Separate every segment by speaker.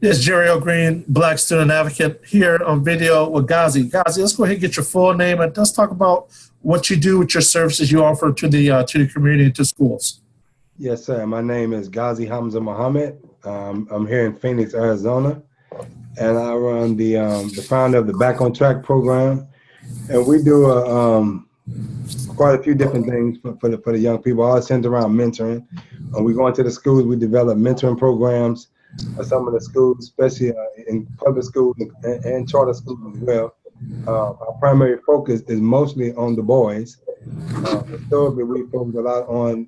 Speaker 1: Yes, Jerry O'Green, Black Student Advocate, here on video with Ghazi. Ghazi, let's go ahead and get your full name and let's talk about what you do with your services you offer to the community and to schools.
Speaker 2: Yes, sir. My name is Ghazi Hamza Muhammad. I'm here in Phoenix, Arizona, and I run the founder of the Back on Track program, and we do quite a few different things for the young people, all centered around mentoring. We go into the schools, we develop mentoring programs. Some of the schools, especially in public schools and charter schools as well. Our primary focus is mostly on the boys. Historically, we focus a lot on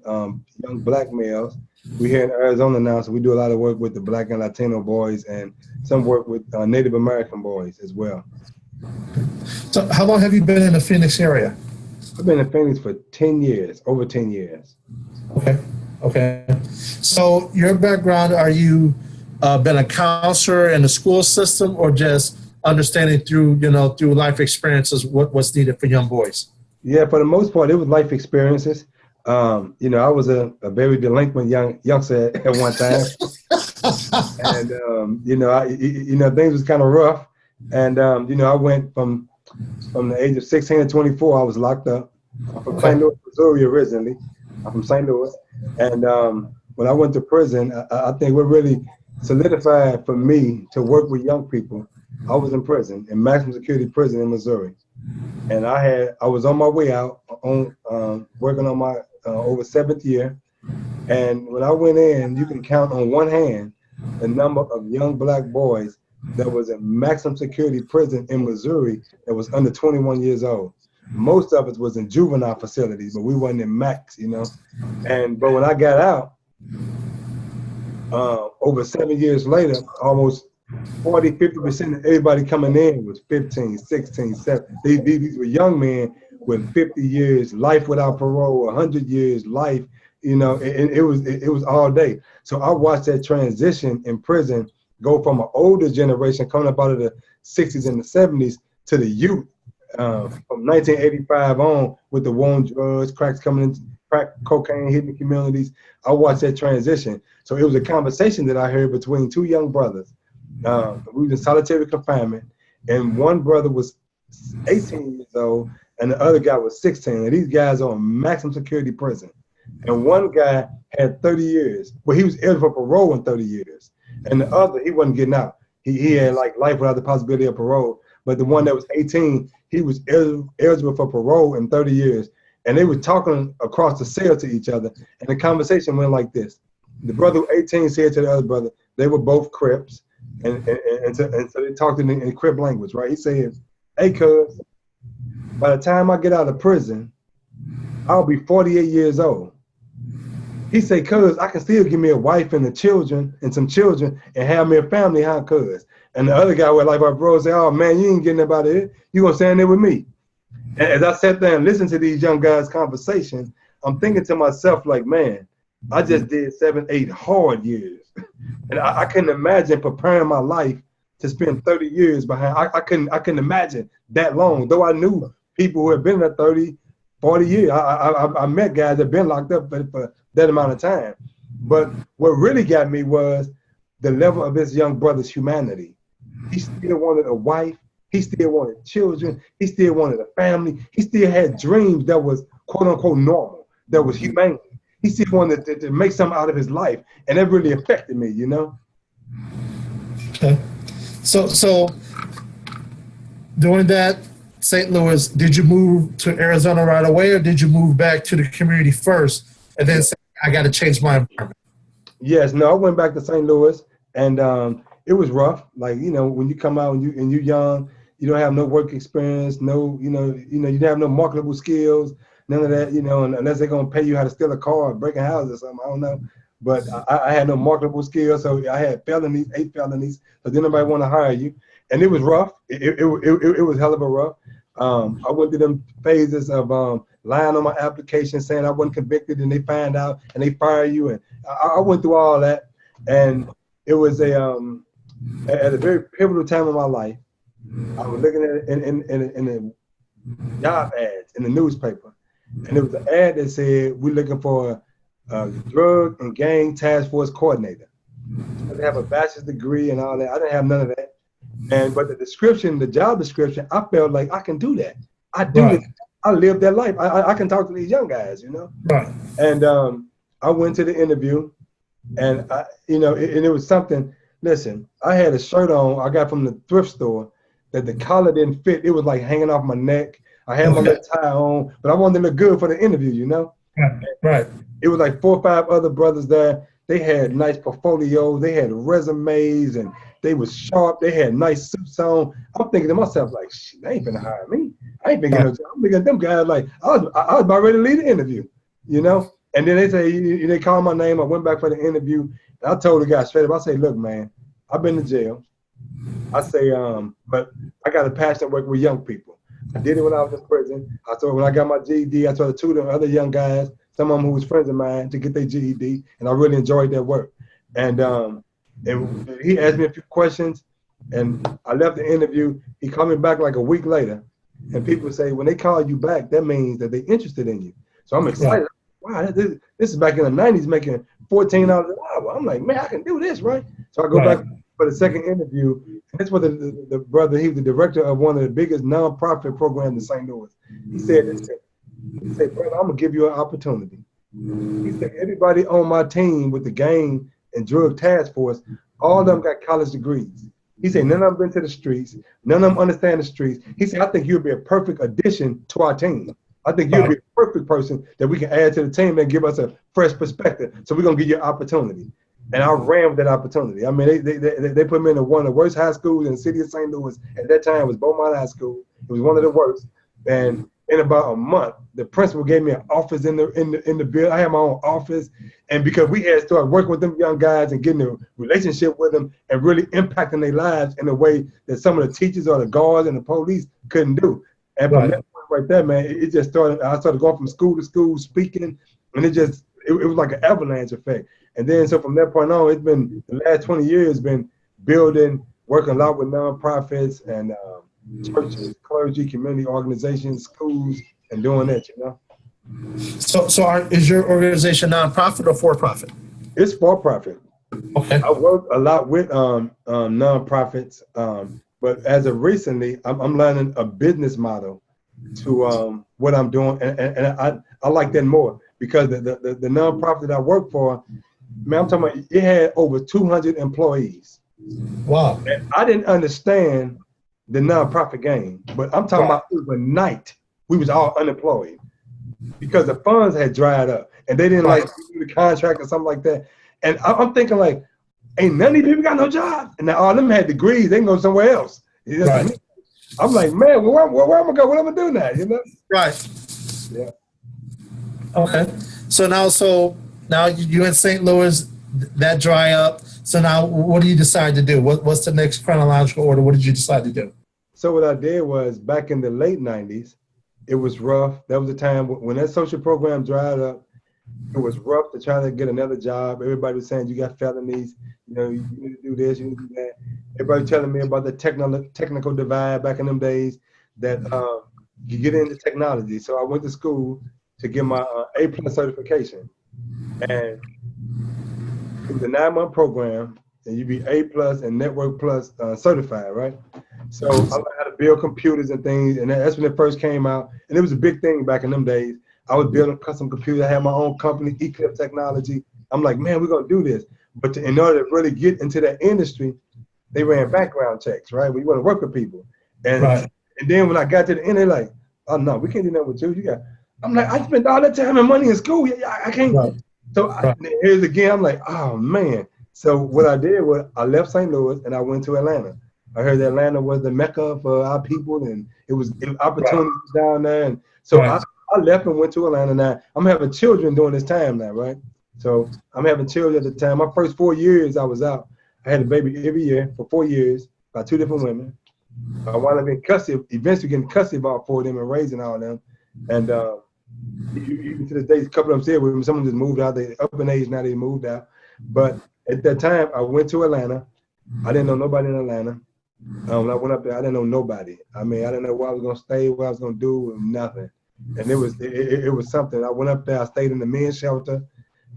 Speaker 2: young black males. We're here in Arizona now, so we do a lot of work with the Black and Latino boys and some work with Native American boys as well.
Speaker 1: So how long have you been in the Phoenix area?
Speaker 2: I've been in Phoenix for 10 years, over 10 years.
Speaker 1: Okay. So your background, are you been a counselor in the school system or just understanding through life experiences what's needed for young boys?
Speaker 2: Yeah, for the most part, it was life experiences. I was a very delinquent youngster at one time, and things was kind of rough. And I went from the age of 16 to 24. I was locked up. I'm from St. Louis, Missouri originally. I'm from St. Louis, and when I went to prison, I think what really solidified for me to work with young people. I was in prison, in maximum security prison in Missouri, and I was on my way out on working on my over 7th year. And when I went in, you can count on one hand the number of young black boys that was in maximum security prison in Missouri that was under 21 years old. Most of us was in juvenile facilities, but we wasn't in max, but when I got out, over 7 years later, almost 40–50% of everybody coming in was 15, 16, 17. These were young men with 50 years, life without parole, 100 years, life, and it was all day. So I watched that transition in prison go from an older generation coming up out of the 60s and the 70s to the youth from 1985 on with the war on drugs, cracks coming in, crack cocaine hitting the communities. I watched that transition. So it was a conversation that I heard between two young brothers. We was in solitary confinement, and one brother was 18 years old, and the other guy was 16. And these guys are in maximum security prison. And one guy had 30 years. Well, he was eligible for parole in 30 years. And the other, he wasn't getting out. He had like life without the possibility of parole. But the one that was 18, he was eligible for parole in 30 years. And they were talking across the cell to each other. And the conversation went like this. The brother 18 said to the other brother, they were both Crips. And so they talked in Crip language, right? He said, hey, cuz, by the time I get out of prison, I'll be 48 years old. He said, cuz, I can still give me a wife and some children and have me a family, huh, cuz? And the other guy with like my bro said, oh man, you ain't getting up out of here. You gonna stand there with me. And as I sat there and listened to these young guys' conversation, I'm thinking to myself like, man, I just did 7, 8 hard years. And I couldn't imagine preparing my life to spend 30 years behind. I couldn't imagine that long, though I knew people who had been there 30, 40 years. I met guys that had been locked up for that amount of time. But what really got me was the level of this young brother's humanity. He still wanted a wife. He still wanted children. He still wanted a family. He still had dreams that was quote unquote normal, that was humane. He still wanted to make something out of his life. And that really affected me,
Speaker 1: Okay. So during that, St. Louis, did you move to Arizona right away, or did you move back to the community first and then say, I got to change my environment?
Speaker 2: Yes, no, I went back to St. Louis, and it was rough. Like, when you come out and you're young, you don't have no work experience, you don't have no marketable skills, none of that, unless they're going to pay you how to steal a car or breaking houses or something, I don't know. But I had no marketable skills, so I had 8 felonies, so didn't nobody want to hire you. And it was rough. It was hell of a rough. I went through them phases of lying on my application, saying I wasn't convicted, and they find out and they fire you. And I went through all that, and it was at a very pivotal time in my life. I was looking at it in the job ads in the newspaper, and there was an ad that said we're looking for a drug and gang task force coordinator. I to have a bachelor's degree and all that. I didn't have none of that. But the description, the job description, I felt like I can do that. I do it. I live that life. I can talk to these young guys, you know.
Speaker 1: Right.
Speaker 2: And I went to the interview, and it was something. Listen, I had a shirt on I got from the thrift store that the collar didn't fit. It was like hanging off my neck. I had my little tie on, but I wanted to look good for the interview, you know.
Speaker 1: Right.
Speaker 2: It was like 4 or 5 other brothers there. They had nice portfolios. They had resumes, and they was sharp. They had nice suits on. I'm thinking to myself, like, shit, they ain't finna hire me. I ain't thinking no job. I'm thinking them guys like, I was about ready to leave the interview, you know? And then they say, they called my name. I went back for the interview. And I told the guy straight up, I say, look, man, I've been to jail. I say, but I got a passion to work with young people. I did it when I was in prison. I told when I got my GED, I told 2 of the other young guys, some of them who was friends of mine, to get their GED, and I really enjoyed their work. And he asked me a few questions, and I left the interview. He called me back like a week later, and people say when they call you back, that means that they're interested in you. So I'm excited. Wow, this is back in the 90s, making $14 an hour. I'm like, man, I can do this, right? So I go back for the second interview. And that's what the brother, he was the director of one of the biggest nonprofit programs in St. Louis. He said, brother, I'm gonna give you an opportunity. He said, everybody on my team with the gang and drug task force, all of them got college degrees. He said, none of them been to the streets. None of them understand the streets. He said, I think you'll be a perfect addition to our team. I think you'll be a perfect person that we can add to the team and give us a fresh perspective. So we're gonna give you an opportunity. And I ran with that opportunity. I mean, they put me in one of the worst high schools in the city of St. Louis. At that time, it was Beaumont High School. It was one of the worst. And in about a month, the principal gave me an office in the building. I had my own office. And because we had started working with them young guys and getting a relationship with them and really impacting their lives in a way that some of the teachers or the guards and the police couldn't do. And from that point right there, man, it just started. I started going from school to school speaking, and it was like an avalanche effect. And then so from that point on, it's been the last 20 years been building, working a lot with nonprofits and churches, clergy, community organizations, schools, and doing that, you know.
Speaker 1: So is your organization nonprofit or for profit?
Speaker 2: It's for profit.
Speaker 1: Okay.
Speaker 2: I work a lot with nonprofits, but as of recently, I'm learning a business model to what I'm doing, and I like that more because the nonprofit that I work for, man, I'm talking about it had over 200 employees.
Speaker 1: Wow.
Speaker 2: And I didn't understand the nonprofit game, but I'm talking about overnight, we was all unemployed because the funds had dried up and they didn't like do the contract or something like that. And I'm thinking like, ain't none of these people got no job. And now all of them had degrees, they can go somewhere else. I'm like, man, where am I gonna go? What am I gonna do now? You know?
Speaker 1: Right.
Speaker 2: Yeah.
Speaker 1: Okay. So now you in St. Louis, that dry up. So now what do you decide to do? What's the next chronological order? What did you decide to do?
Speaker 2: So what I did was back in the late 90s, it was rough. That was the time when that social program dried up. It was rough to try to get another job. Everybody was saying, you got felonies, you know, you need to do this, you need to do that. Everybody telling me about the technical divide back in them days that you get into technology. So I went to school to get my A+ certification. And it was a 9-month program, and you be A+ and Network Plus certified, right? So I learned how to build computers and things, and that's when it first came out. And it was a big thing back in them days. I was building custom computers. I had my own company, Eclipse Technology. I'm like, man, we're gonna do this. But in order to really get into that industry, they ran background checks, right? We want to work with people. And then when I got to the end, they're like, oh no, we can't do that with you. I'm like, I spent all that time and money in school. I can't. So here's again, I'm like, oh man. So what I did was I left St. Louis and I went to Atlanta. I heard that Atlanta was the mecca for our people, and it was opportunities down there. And so I left and went to Atlanta. Now I'm having children during this time now, right? So I'm having children at the time. My first 4 years I was out. I had a baby every year for 4 years by 2 different women. I wound up in custody, eventually getting custody of all 4 of them and raising all of them. And even to this day, a couple of them said when someone just moved out, they up in age now, they moved out. But at that time, I went to Atlanta. I didn't know nobody in Atlanta. When I went up there, I didn't know nobody. I mean, I didn't know where I was gonna stay, what I was gonna do, nothing. And it was something. I went up there, I stayed in the men's shelter.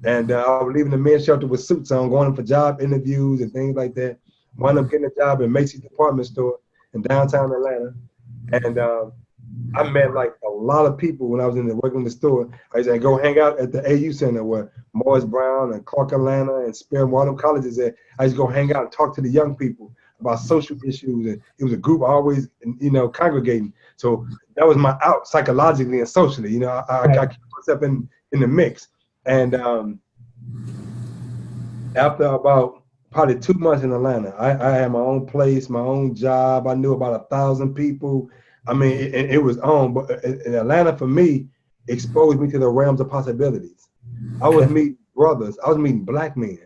Speaker 2: And I was leaving the men's shelter with suits on, going in for job interviews and things like that. Wound up getting a job in Macy's department store in downtown Atlanta. And I met like a lot of people when I was working in the store. I used to go hang out at the AU Center where Morris Brown and Clark Atlanta and Spearman, all them colleges at. I used to go hang out and talk to the young people about social issues. And it was a group always, congregating. So that was my out psychologically and socially. I keep myself in the mix. And after about probably 2 months in Atlanta, I had my own place, my own job. I knew about 1,000 people. I mean, it was on, but in Atlanta for me, exposed me to the realms of possibilities. I was meeting brothers, I was meeting black men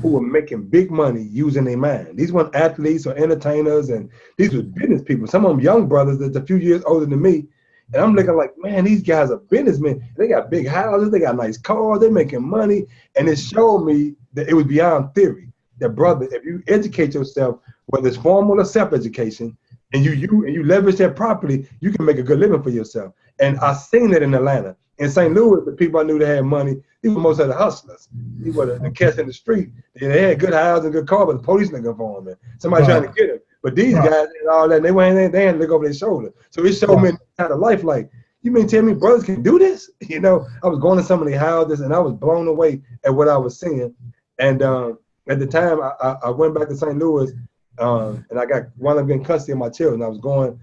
Speaker 2: who were making big money using their mind. These weren't athletes or entertainers, and these were business people. Some of them young brothers that's a few years older than me. And I'm looking like, man, these guys are businessmen. They got big houses, they got nice cars, they're making money. And it showed me that it was beyond theory. That brother, if you educate yourself, whether it's formal or self-education, and you leverage that properly, you can make a good living for yourself. And I seen that in Atlanta. In St. Louis, the people I knew that had money, these were most of the hustlers. These were the cats in the street. They had good houses and good cars, but the police looking for them, man. Somebody trying to get them. But these guys and all that, they had to look over their shoulder. So it showed me kind of life like, you mean tell me brothers can do this? I was going to some of their houses and I was blown away at what I was seeing. And at the time, I went back to St. Louis. And I wound up getting custody of my children. I was going,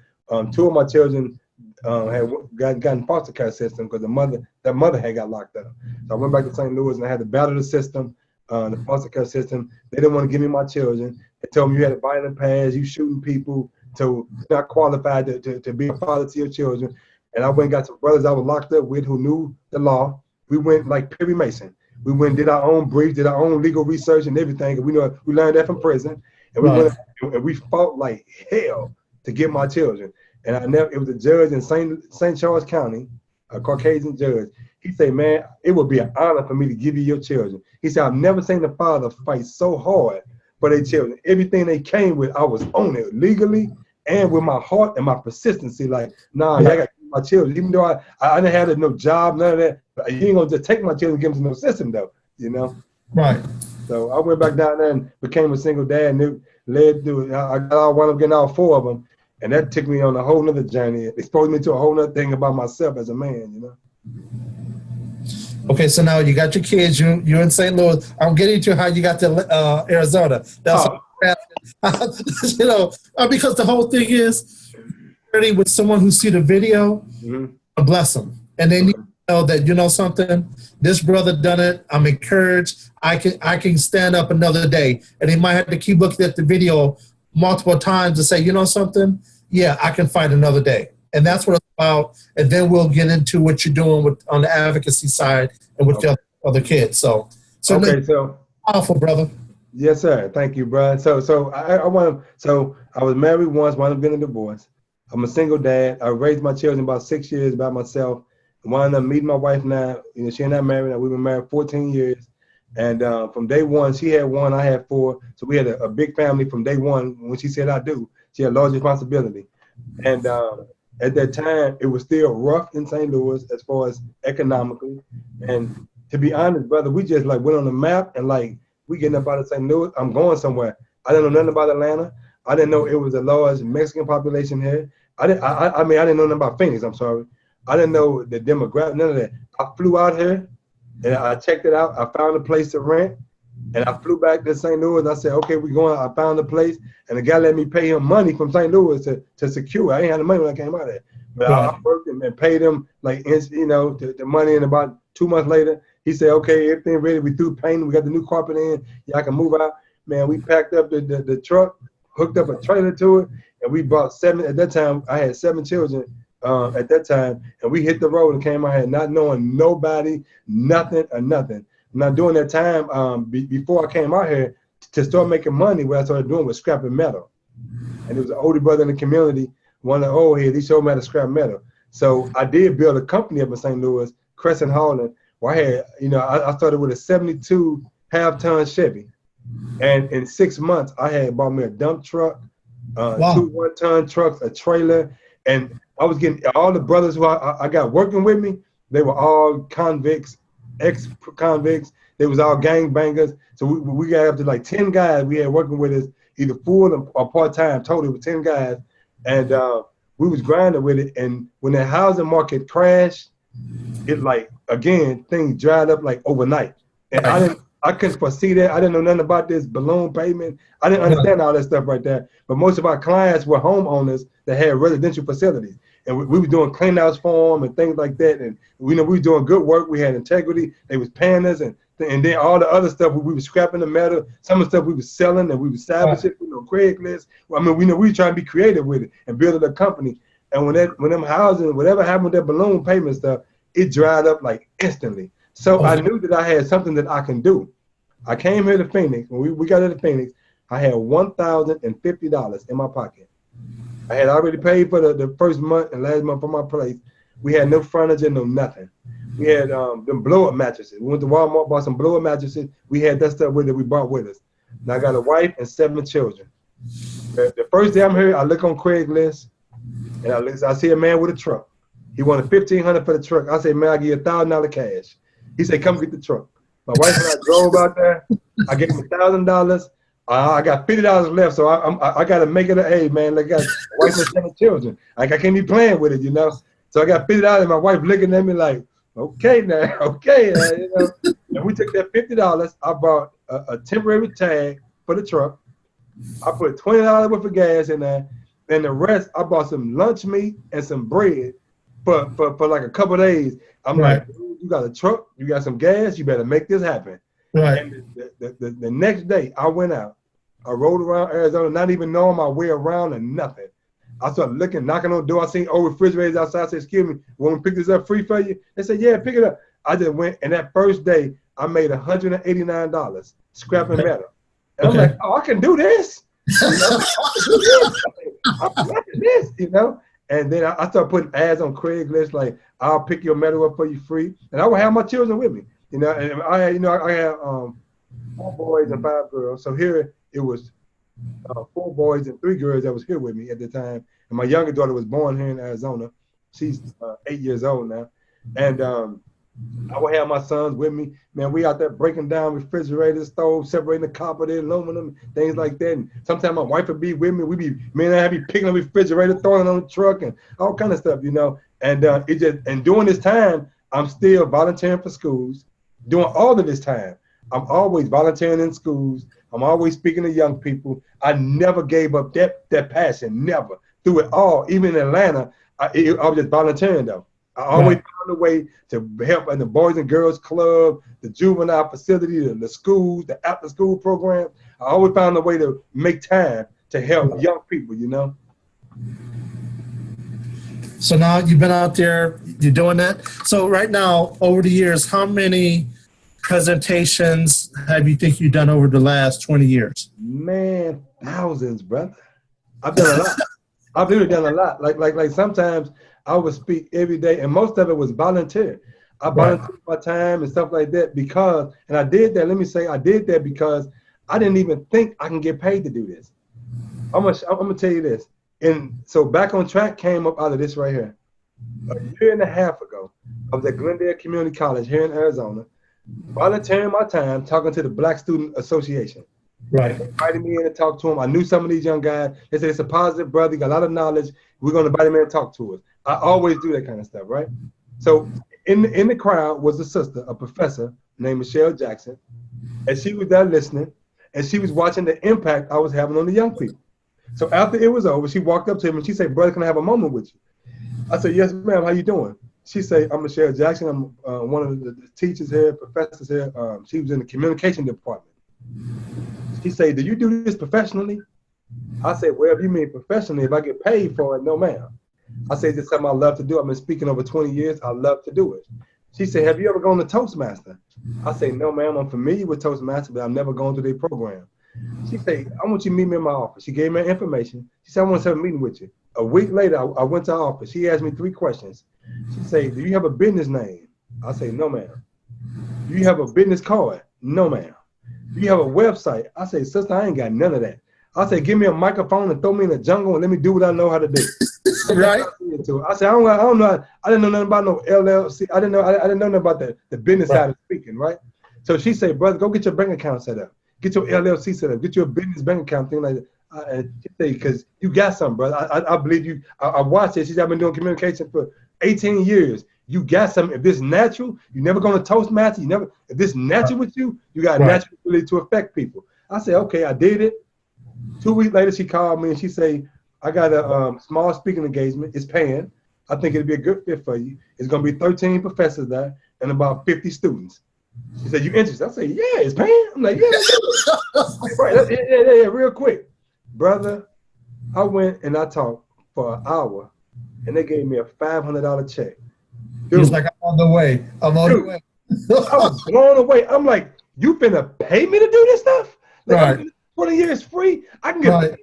Speaker 2: 2 of my children had gotten foster care system because their mother had got locked up. So I went back to St. Louis and I had to battle the system, the foster care system. They didn't want to give me my children. They told me you had a violent past, you shooting people, so you're not qualified to be a father to your children. And I went and got some brothers I was locked up with who knew the law. We went like Perry Mason. We went and did our own brief, did our own legal research and everything. We learned that from prison. And we went and we fought like hell to get my children. And it was a judge in St. Charles County, a Caucasian judge. He said, man, it would be an honor for me to give you your children. He said, I've never seen a father fight so hard for their children. Everything they came with, I was on it legally and with my heart and my persistency. Like, nah, I got to get my children. Even though I didn't have no job, none of that. But you ain't going to just take my children and give them to no system, though,
Speaker 1: Right.
Speaker 2: So I went back down there and became a single dad, and it led to I wound up getting all 4 of them, and that took me on a whole nother journey. It exposed me to a whole nother thing about myself as a man,
Speaker 1: Okay, so now you got your kids. You're in St. Louis. I'm getting to how you got to Arizona. That's because the whole thing is with someone who see the video, bless them, and they need to know that something. This brother done it. I'm encouraged. I can stand up another day, and he might have to keep looking at the video multiple times to say, something. Yeah, I can fight another day, and that's what it's about. And then we'll get into what you're doing on the advocacy side and with your other kids. So powerful, brother.
Speaker 2: Yes, sir. Thank you, bro. So I was married once, wound up getting a divorce. I'm a single dad. I raised my children about 6 years by myself. Wound up meeting my wife now. She and I married. We've been married 14 years. And from day one, she had 1, I had 4. So we had a big family from day one. When she said I do, she had large responsibility. And at that time, it was still rough in St. Louis as far as economically. And to be honest, brother, we just like went on the map and like we getting up out of St. Louis. I'm going somewhere. I didn't know nothing about Atlanta. I didn't know it was a large Mexican population here. I didn't know nothing about Phoenix. I'm sorry. I didn't know the demographic, none of that. I flew out here and I checked it out. I found a place to rent and I flew back to St. Louis and I said, okay, we're going. I found a place and the guy let me pay him money from St. Louis to secure. I ain't had the money when I came out there. But I worked and paid him like, the money, and about 2 months later, he said, okay, everything ready. We threw paint. We got the new carpet in. Yeah, I can move out. Man, we packed up the truck, hooked up a trailer to it, and we brought 7. At that time, I had 7 children. At that time, and we hit the road and came out here not knowing nobody, nothing. Now during that time, before I came out here to start making money, what I started doing was scrapping metal. And there was an older brother in the community, one of the old heads, he showed me how to scrap metal. So I did build a company up in St. Louis, Crescent Hauling, where I had, I started with a 72 half-ton Chevy. And in 6 months, I had bought me a dump truck, 2 1-ton trucks, a trailer, and I was getting all the brothers who I got working with me. They were all convicts, ex-convicts. They was all gangbangers. So we got up to like 10 guys we had working with us, either full or part-time. Totally with 10 guys. And we was grinding with it. And when the housing market crashed, it like, again, things dried up like overnight. And I couldn't foresee that. I didn't know nothing about this balloon payment. I didn't understand all that stuff right there. But most of our clients were homeowners that had residential facilities. And we were doing clean outs for them and things like that. And we were doing good work. We had integrity. They was paying us. And then all the other stuff, we were scrapping the metal. Some of the stuff we were selling and we were salvaging, Craigslist. I mean, we were trying to be creative with it and building a company. And when them housing, whatever happened with that balloon payment stuff, it dried up like instantly. So I knew that I had something that I can do. I came here to Phoenix. When we got into Phoenix, I had $1,050 in my pocket. I had already paid for the first month and last month for my place. We had no furniture, no nothing. We had them blow-up mattresses. We went to Walmart, bought some blow-up mattresses. We had that stuff with it we brought with us. And I got a wife and 7 children. The first day I'm here, I look on Craigslist, and I see a man with a truck. He wanted $1,500 for the truck. I said, man, I'll give you $1,000 cash. He said, come get the truck. My wife and I drove out there. I gave him $1,000. I got $50 left, so I got to make it hey, man, like I got a wife and 7 children. Like I can't be playing with it, you know. So I got $50, and my wife looking at me like, okay now, okay, you know. And we took that $50. I bought a temporary tag for the truck. I put $20 worth of gas in there, and the rest I bought some lunch meat and some bread for like a couple of days. I'm like, you got a truck, you got some gas, you better make this happen. Right. And the next day I went out, I rode around Arizona, not even knowing my way around and nothing. I started looking, knocking on the door. I seen old refrigerators outside. I said, excuse me, want me to pick this up free for you? They said, yeah, pick it up. I just went, and that first day I made $189 scrapping metal. And I'm like, oh, I can do this. You know? I can do this, you know? And then I started putting ads on Craigslist, like, I'll pick your metal up for you free. And I would have my children with me. You know, and I had 4 boys and 5 girls. So here it was 4 boys and 3 girls that was here with me at the time. And my younger daughter was born here in Arizona. She's 8 years old now. And I would have my sons with me. Man, we out there breaking down refrigerators, stoves, separating the copper, the aluminum, things like that. And sometimes my wife would be with me. I'd be picking up the refrigerator, throwing it on the truck, and all kind of stuff, you know. And and during this time, I'm still volunteering for schools. During all of this time, I'm always volunteering in schools. I'm always speaking to young people. I never gave up that passion, never. Through it all, even in Atlanta, I was just volunteering though. I always found a way to help in the Boys and Girls Club, the juvenile facility, the schools, the after school program. I always found a way to make time to help young people, you know.
Speaker 1: So now you've been out there, you're doing that. So right now, over the years, how many presentations have you think you've done over the last 20 years?
Speaker 2: Man, thousands, brother. I've done a lot. I've really done a lot. Like sometimes I would speak every day, and most of it was volunteer. I volunteered my time and stuff like that because, and I did that, let me say, I did that because I didn't even think I can get paid to do this. I'm gonna tell you this. And so Back on Track came up out of this right here. A year and a half ago, I was at Glendale Community College here in Arizona, volunteering my time, talking to the Black Student Association. Right. They invited me in to talk to them. I knew some of these young guys. They said, it's a positive brother, he got a lot of knowledge. We're going to invite him in and talk to us. I always do that kind of stuff, right? So in the crowd was a sister, a professor named Michelle Jackson, and she was there listening, and she was watching the impact I was having on the young people. So after it was over, she walked up to him and she said, brother, can I have a moment with you? I said, yes, ma'am, how you doing? She said, I'm Michelle Jackson. I'm one of the teachers here, professors here. She was in the communication department. She said, do you do this professionally? I said, well, if you mean professionally, if I get paid for it, no, ma'am. I said, it's something I love to do. I've been speaking over 20 years. I love to do it. She said, have you ever gone to Toastmaster? I said, no, ma'am, I'm familiar with Toastmaster, but I've never gone through their program. She said, I want you to meet me in my office. She gave me information. She said, I want to have a meeting with you. A week later, I went to her office. She asked me 3 questions. She said, do you have a business name? I said, no, ma'am. Do you have a business card? No, ma'am. Do you have a website? I said, sister, I ain't got none of that. I said, give me a microphone and throw me in the jungle and let me do what I know how to do.
Speaker 1: Right.
Speaker 2: I said, I don't know. I didn't know nothing about no LLC. I didn't know nothing about the business side of speaking, right? So she said, brother, go get your bank account set up. Get your LLC set up. Get your business bank account thing like that. She said, because you got something, brother. I believe you. I watched it. She said, I've been doing communication for 18 years. You got something. If this natural, you're never going to Toastmaster. If this natural with you, you got a natural ability to affect people. I said, okay, I did it. 2 weeks later, she called me and she said, I got a small speaking engagement. It's paying. I think it'd be a good fit for you. It's going to be 13 professors there and about 50 students. She said, you interested? I said, yeah, it's paying. I'm like, yeah. Right. Yeah, real quick. Brother, I went and I talked for an hour and they gave me a $500 check.
Speaker 1: Dude, he's like, I'm on the way. I'm on the way.
Speaker 2: I was blown away. I'm like, you finna pay me to do this stuff? Like, 20 years free? I can get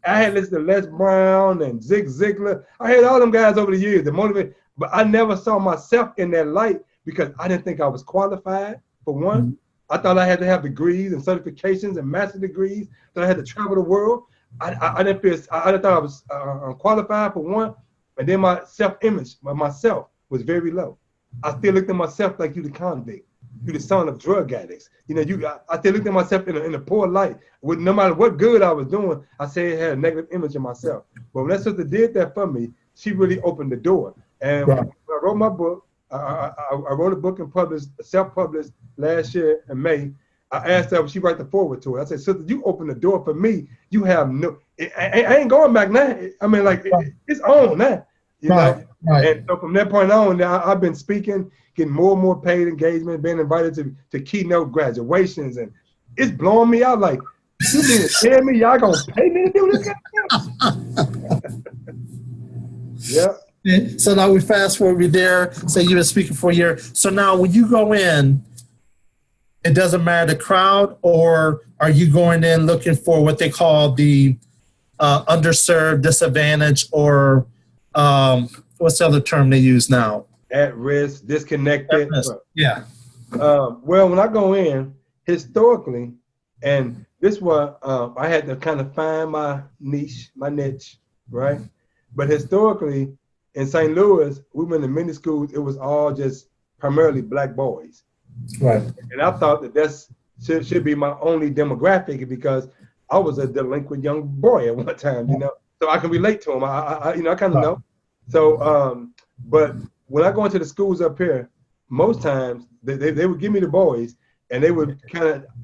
Speaker 2: I had listened to Les Brown and Zig Ziglar. I had all them guys over the years that motivated, but I never saw myself in that light because I didn't think I was qualified, for one. Mm-hmm. I thought I had to have degrees and certifications and master degrees, that I had to travel the world. I didn't feel, I thought I was unqualified, for one, and then my self-image, myself, was very low. I still looked at myself like you the convict, you the son of drug addicts. You know, I still looked at myself in a poor light. No matter what good I was doing, I said it had a negative image of myself. But when that sister did that for me, she really opened the door. And when I wrote my book, I wrote a book and published, self-published last year in May. I asked her if she write the forward to it. I said, sister, you open the door for me. You have no, I ain't going back now. I mean, like, it's on now. You know? And so from that point on, I've been speaking, getting more and more paid engagement, being invited to keynote graduations, and it's blowing me out. Like, you mean to tell me y'all gonna pay me to do this kind of stuff? Yeah.
Speaker 1: So now we fast forward there. Say you've been speaking for a year. So now when you go in, it doesn't matter the crowd, or are you going in looking for what they call the underserved, disadvantaged, or what's the other term they use now?
Speaker 2: At risk, disconnected. At risk.
Speaker 1: Yeah.
Speaker 2: Well, when I go in, historically, and this was, I had to kind of find my niche, right? But historically, in St. Louis, we went to many schools, it was all just primarily black boys.
Speaker 1: Right.
Speaker 2: And I thought that should be my only demographic because I was a delinquent young boy at one time, you know? So I can relate to them. I kind of know. So, but when I go into the schools up here, most times they would give me the boys and they would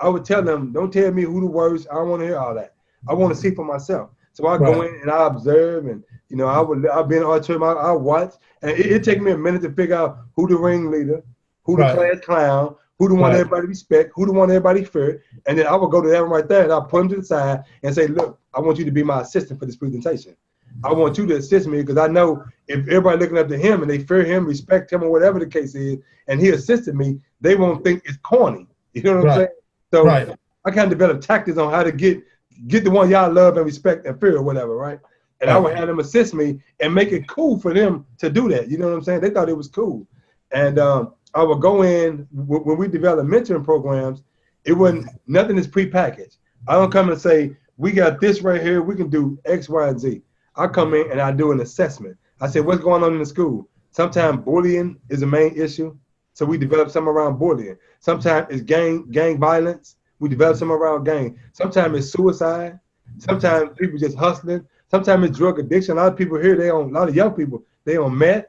Speaker 2: I would tell them, don't tell me who the worst, I don't want to hear all that. I want to see for myself. So I go in and I observe and, you know, I've been in auditorium, I watch, and it take me a minute to figure out who the ringleader, who the class clown, who the one everybody respect, who the one everybody fear, and then I would go to that one right there and I'll put them to the side and say, look, I want you to be my assistant for this presentation. I want you to assist me because I know if everybody looking up to him and they fear him, respect him, or whatever the case is, and he assisted me, they won't think it's corny. You know what I'm saying? So I kind of developed tactics on how to get the one y'all love and respect and fear or whatever, right? And I would have them assist me and make it cool for them to do that. You know what I'm saying? They thought it was cool. And I would go in, when we develop mentoring programs, it wasn't, nothing is prepackaged. I don't come and say, we got this right here, we can do X, Y, and Z. I come in and I do an assessment. I say, what's going on in the school? Sometimes bullying is a main issue. So we develop some around bullying. Sometimes it's gang violence. We develop some around gang. Sometimes it's suicide. Sometimes people just hustling. Sometimes it's drug addiction. A lot of people here, a lot of young people, they on meth,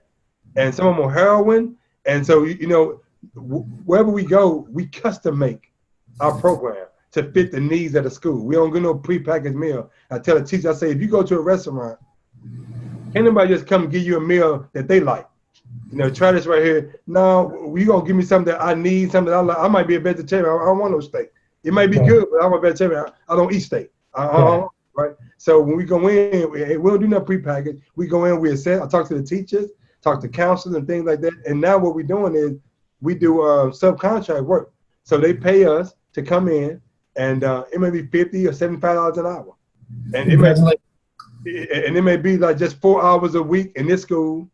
Speaker 2: and some of them on heroin. And so, you know, wherever we go, we custom make our program to fit the needs of the school. We don't get no prepackaged meal. I tell the teacher, I say, if you go to a restaurant, can't nobody just come give you a meal that they like? You know, try this right here. No, you gonna give me something that I need, something that I like. I might be a vegetarian. I don't want no steak. It might be good, but I'm a vegetarian. I don't eat steak. Right? So when we go in, we don't do no prepackaged. We go in, we assess. I talk to the teachers, talk to counselors and things like that. And now what we're doing is we do subcontract work. So they pay us to come in, and it may be $50 or $75 an hour. And it may be like just 4 hours a week in this school,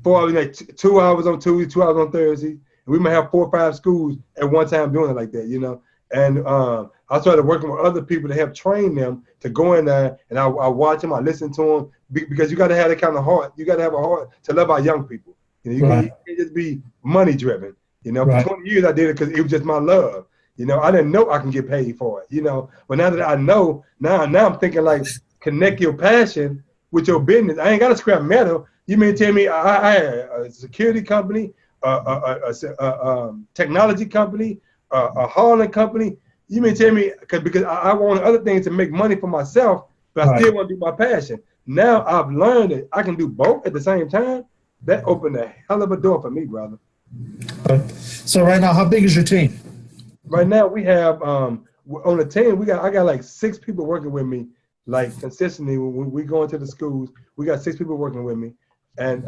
Speaker 2: 4 hours, like 2 hours on Tuesday, 2 hours on Thursday. And we may have 4 or 5 schools at one time doing it like that, you know. And I started working with other people to help train them to go in there, and I watch them, I listen to them, because you got to have that kind of heart. You got to have a heart to love our young people. You know, you can't just be money driven. You know, for 20 years I did it because it was just my love. You know, I didn't know I can get paid for it. You know, but now that I know, now I'm thinking like, connect your passion with your business. I ain't got to scrap metal. You mean tell me I had a security company, a technology company, a hauling company? You mean tell me because I want other things to make money for myself, but I still want to do my passion. Now I've learned that I can do both at the same time. That opened a hell of a door for me, brother.
Speaker 1: So right now, how big is your team?
Speaker 2: Right now we have on the team I got like 6 people working with me, like consistently. When we go into the schools, we got 6 people working with me, and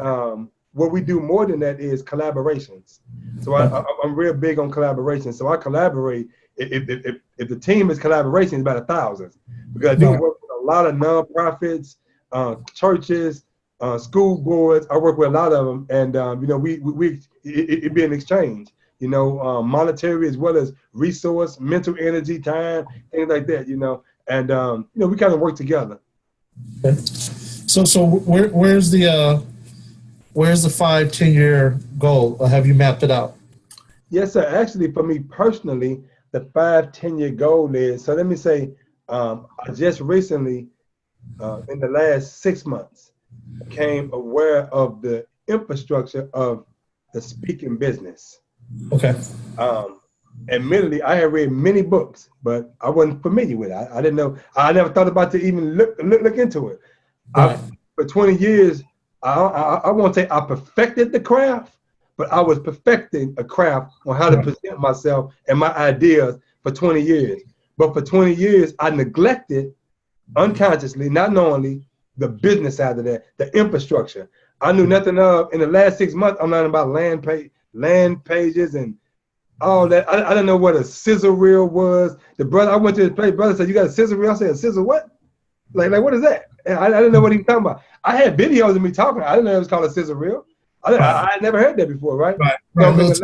Speaker 2: what we do more than that is collaborations. So I'm real big on collaboration. So I collaborate. If the team is collaboration, it's about 1,000, because I do work with a lot of nonprofits, churches, school boards. I work with a lot of them, and you know, it be an exchange. You know, monetary as well as resource, mental energy, time, things like that. You know, and you know, we kind of work together.
Speaker 1: Okay. So where's the 5-10 year goal? Or have you mapped it out?
Speaker 2: Yes, sir. Actually, for me personally, the 5-10 year goal is, so let me say, I just recently, in the last 6 months, became aware of the infrastructure of the speaking business.
Speaker 1: Okay.
Speaker 2: Admittedly, I had read many books, but I wasn't familiar with it. I didn't know. I never thought about to even look into it. For 20 years, I won't say I perfected the craft, but I was perfecting a craft on how to present myself and my ideas for 20 years. But for 20 years, I neglected unconsciously, not knowingly, the business side of that, the infrastructure. I knew nothing of. In the last 6 months, I'm learning about land pages and all that. I didn't know what a scissor reel was. The brother, I went to his place, brother said, "You got a scissor reel?" I said, "A scissor what? Like what is that?" And I didn't know what he was talking about. I had videos of me talking. I didn't know it was called a scissor reel. I had never heard that before, right? So in the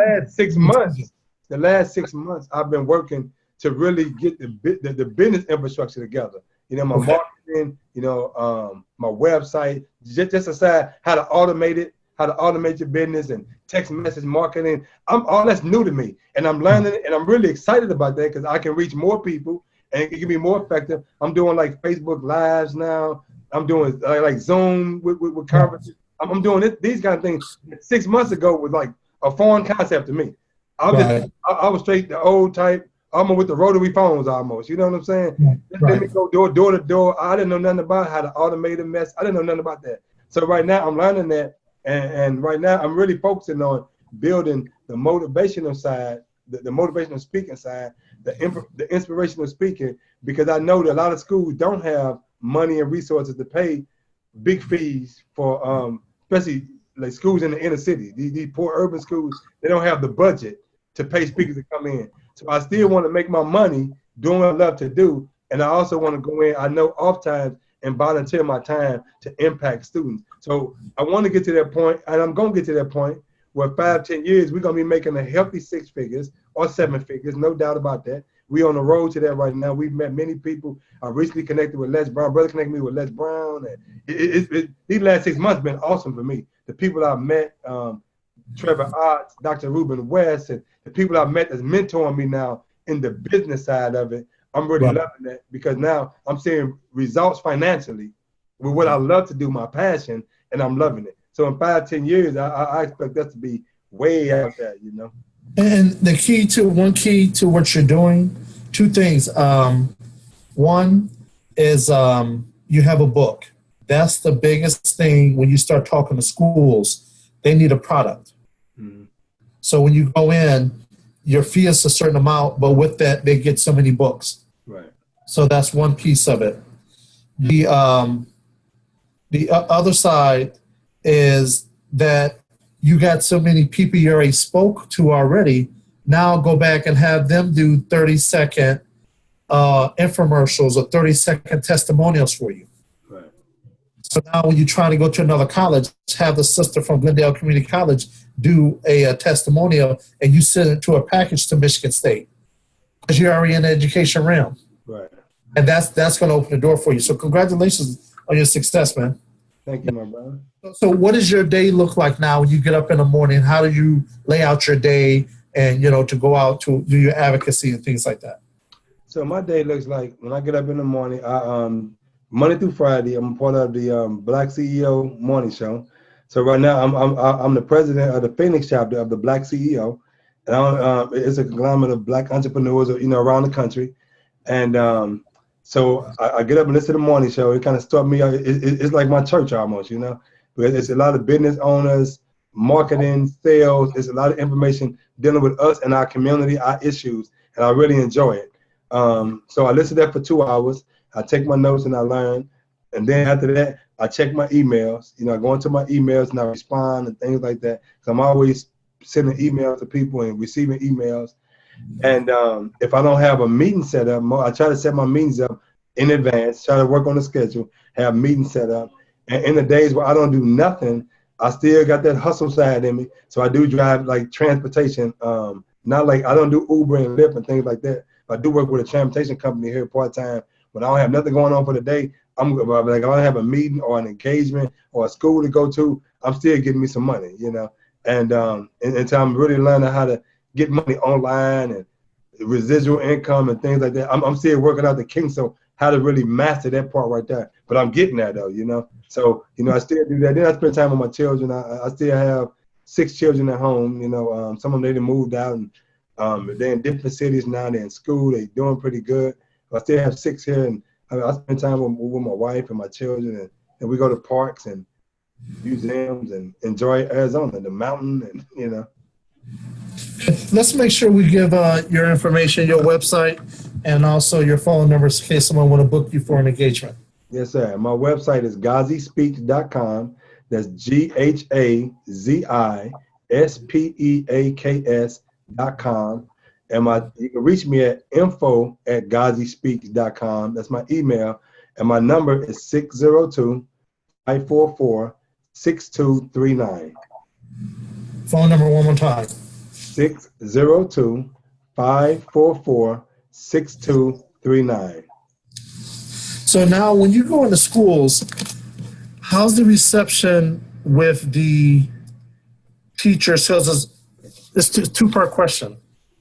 Speaker 2: last 6 months, I've been working to really get the business infrastructure together. You know, my marketing, you know, my website, just aside how to automate it, how to automate your business and text message marketing. All that's new to me, and I'm learning it, and I'm really excited about that because I can reach more people and it can be more effective. I'm doing like Facebook Lives now. I'm doing like Zoom with conferences. I'm doing these kind of things. 6 months ago was like a foreign concept to me. I was straight the old type. Almost with the rotary phones almost. You know what I'm saying? Let me go door to door. I didn't know nothing about how to automate a mess. I didn't know nothing about that. So right now I'm learning that. And right now I'm really focusing on building the motivational side, the motivational speaking side, the inspirational speaking, because I know that a lot of schools don't have money and resources to pay big fees for, especially like schools in the inner city. These poor urban schools, they don't have the budget to pay speakers to come in. So I still want to make my money doing what I love to do. And I also want to go in, I know, off times and volunteer my time to impact students. So I want to get to that point, and I'm going to get to that point where 5-10 years, we're going to be making a healthy 6 figures or 7 figures, no doubt about that. We're on the road to that right now. We've met many people. I recently connected with Les Brown. Brother connected me with Les Brown. And these last 6 months have been awesome for me. The people I've met, Trevor Otts, Dr. Ruben West, and the people I've met that's mentoring me now in the business side of it, I'm really loving that, because now I'm seeing results financially with what I love to do, my passion, and I'm loving it. So in 5-10 years, I expect us to be way out there, you know.
Speaker 1: And one key to what you're doing, 2 things. One is you have a book. That's the biggest thing when you start talking to schools. They need a product. Mm-hmm. So when you go in, your fee is a certain amount, but with that, they get so many books.
Speaker 2: Right.
Speaker 1: So that's one piece of it. The other side is that you got so many people you already spoke to already. Now go back and have them do 30-second infomercials or 30-second testimonials for you.
Speaker 2: Right.
Speaker 1: So now when you're trying to go to another college, have the sister from Glendale Community College do a testimonial, and you send it to a package to Michigan State. because you're already in the education realm.
Speaker 2: Right.
Speaker 1: And that's going to open the door for you. So congratulations on your success, man.
Speaker 2: Thank you, my brother.
Speaker 1: So what does your day look like now when you get up in the morning? How do you lay out your day and, to go out to do your advocacy and things like that?
Speaker 2: So my day looks like when I get up in the morning, Monday through Friday, I'm part of the Black CEO Morning Show. So right now, I'm the president of the Phoenix chapter of the Black CEO, and it's a conglomerate of Black entrepreneurs, around the country. And so I get up and listen to the morning show. It kind of started me. It's like my church almost, because it's a lot of business owners, marketing, sales. It's a lot of information dealing with us and our community, our issues, and I really enjoy it. So I listen to that for 2 hours. I take my notes and I learn. And then after that, I check my emails. I go into my emails and I respond and things like that. So I'm always sending emails to people and receiving emails. And if I don't have a meeting set up, I try to set my meetings up in advance, try to work on the schedule, have meetings set up. And in the days where I don't do nothing, I still got that hustle side in me. So I do drive like transportation. Not like I don't do Uber and Lyft and things like that. I do work with a transportation company here part-time. When I don't have nothing going on for the day, I'm like, I don't have a meeting or an engagement or a school to go to, I'm still getting me some money, And until I'm really learning how to get money online and residual income and things like that, I'm still working out the kinks of how to really master that part right there. But I'm getting there though, So, I still do that. Then I spend time with my children. I still have 6 children at home, some of them, they moved out and they're in different cities now. They're in school. They're doing pretty good. I still have 6 here, and I spend time with my wife and my children, and we go to parks and museums and enjoy Arizona, the mountain, and
Speaker 1: Let's make sure we give your information, your website, and also your phone numbers in case someone want to book you for an engagement.
Speaker 2: Yes, sir. My website is GhaziSpeaks.com. That's GhaziSpeaks.com. And you can reach me at info@GhaziSpeaks.com. That's my email. And my number is 602-544-6239.
Speaker 1: Phone number one more time.
Speaker 2: 602-544-6239.
Speaker 1: So now when you go into schools, how's the reception with the teachers? So it's a two-part question.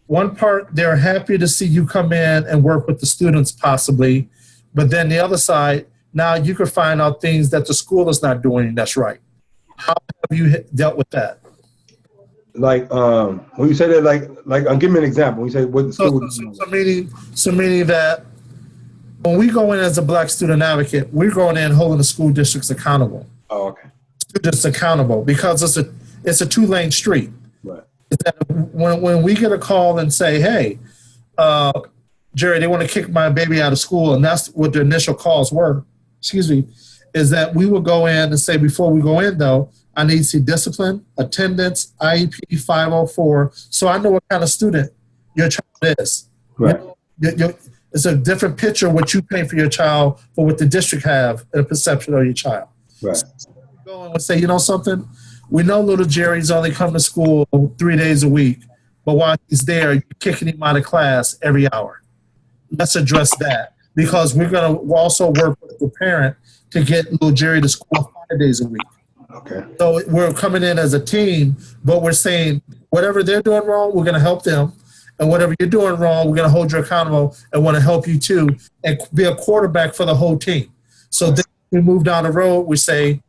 Speaker 1: One part, they're happy to see you come in and work with the students possibly, but then the other side, now you can find out things that the school is not doing that's right. How have you dealt with that?
Speaker 2: Like when you say that, like give me an example. When you say what the school
Speaker 1: so meaning that when we go in as a Black student advocate, we're going in holding the school districts accountable.
Speaker 2: Oh, okay.
Speaker 1: Students accountable because it's a 2-lane street.
Speaker 2: Right.
Speaker 1: That when we get a call and say, hey, Jerry, they want to kick my baby out of school, and that's what the initial calls were, is that we will go in and say, before we go in, though, I need to see discipline, attendance, IEP 504, so I know what kind of student your child is.
Speaker 2: Right.
Speaker 1: It's a different picture what you paint for your child for what the district have in a perception of your child.
Speaker 2: Right.
Speaker 1: So go in and say, something? We know little Jerry's only come to school 3 days a week, but while he's there, you're kicking him out of class every hour. Let's address that because we're going to also work with the parent to get little Jerry to school 5 days a week.
Speaker 2: Okay.
Speaker 1: So we're coming in as a team, but we're saying whatever they're doing wrong, we're going to help them. And whatever you're doing wrong, we're going to hold you accountable and want to help you too and be a quarterback for the whole team. So then we move down the road, we say,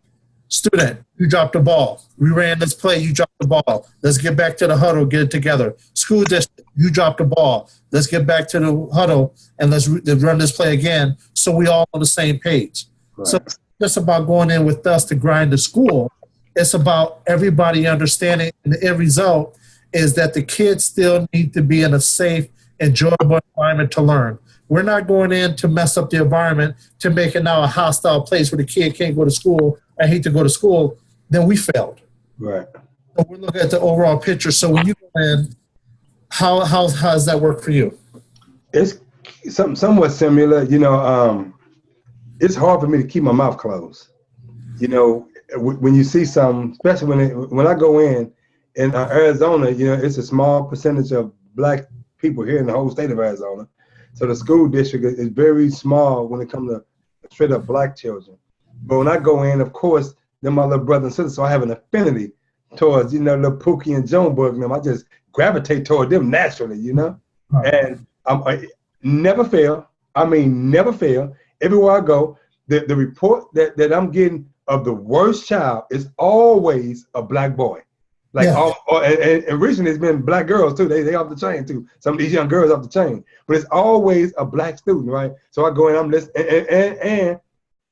Speaker 1: student, you dropped the ball. We ran this play, you dropped the ball. Let's get back to the huddle, get it together. School district, you dropped the ball. Let's get back to the huddle and let's run this play again so we all on the same page. Right. So it's just about going in with us to grind the school. It's about everybody understanding, and the end result is that the kids still need to be in a safe, enjoyable environment to learn. We're not going in to mess up the environment to make it now a hostile place where the kid can't go to school. I hate to go to school. Then we failed.
Speaker 2: Right.
Speaker 1: So we're looking at the overall picture. So when you go in, how does that work for you?
Speaker 2: It's somewhat similar. It's hard for me to keep my mouth closed. When you see something, especially when I go in Arizona, it's a small percentage of Black people here in the whole state of Arizona. So the school district is very small when it comes to straight up black children. But when I go in, of course, they're my little brother and sister, so I have an affinity towards, little Pookie and Joneberg and them. I just gravitate toward them naturally,
Speaker 1: Right.
Speaker 2: And I never fail. I mean, never fail. Everywhere I go, the report that I'm getting of the worst child is always a black boy. Like, and recently it's been black girls too. They off the chain too. Some of these young girls off the chain. But it's always a black student, right? So I go in, I'm listening, and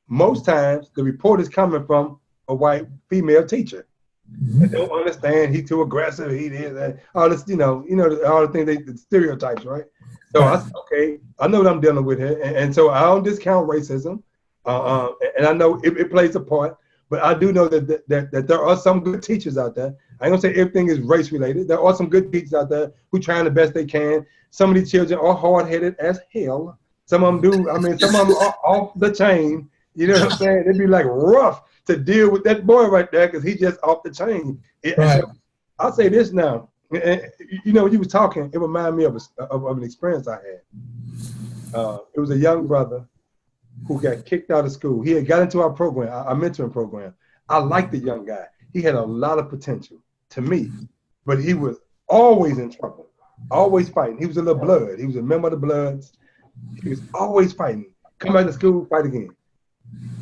Speaker 2: most times the report is coming from a white female teacher. They don't understand, he too aggressive, he is that, all this, all the things, the stereotypes, right? So I said, okay, I know what I'm dealing with here, and so I don't discount racism, and I know it plays a part, but I do know that there are some good teachers out there. I ain't gonna say everything is race related. There are some good teachers out there who trying the best they can. Some of these children are hard headed as hell. Some of them do. I mean, some of them are off the chain. You know what I'm saying? It'd be like rough to deal with that boy right there because he's just off the chain.
Speaker 1: Right.
Speaker 2: So I'll say this now. When you was talking, it reminded me of an experience I had. It was a young brother who got kicked out of school. He had got into our program, our mentoring program. I liked the young guy. He had a lot of potential to me, but he was always in trouble, always fighting. He was a little blood. He was a member of the Bloods. He was always fighting. Come back to school, fight again.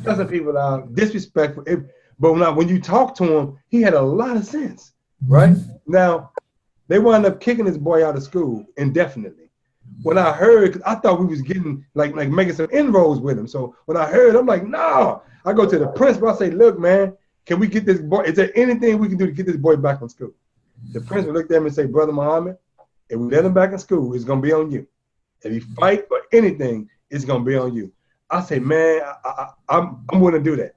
Speaker 2: Cussing people out, disrespectful. But when you talk to him, he had a lot of sense, right? Now, they wound up kicking this boy out of school indefinitely. When I heard, cause I thought we was getting like making some inroads with him. So when I heard, I'm like, no. I go to the principal. I say, look, man, can we get this boy? Is there anything we can do to get this boy back in school? The principal looked at me and said, Brother Muhammad, if we let him back in school, it's gonna be on you. If he fight for anything, it's gonna be on you. I say, man, I'm willing to do that.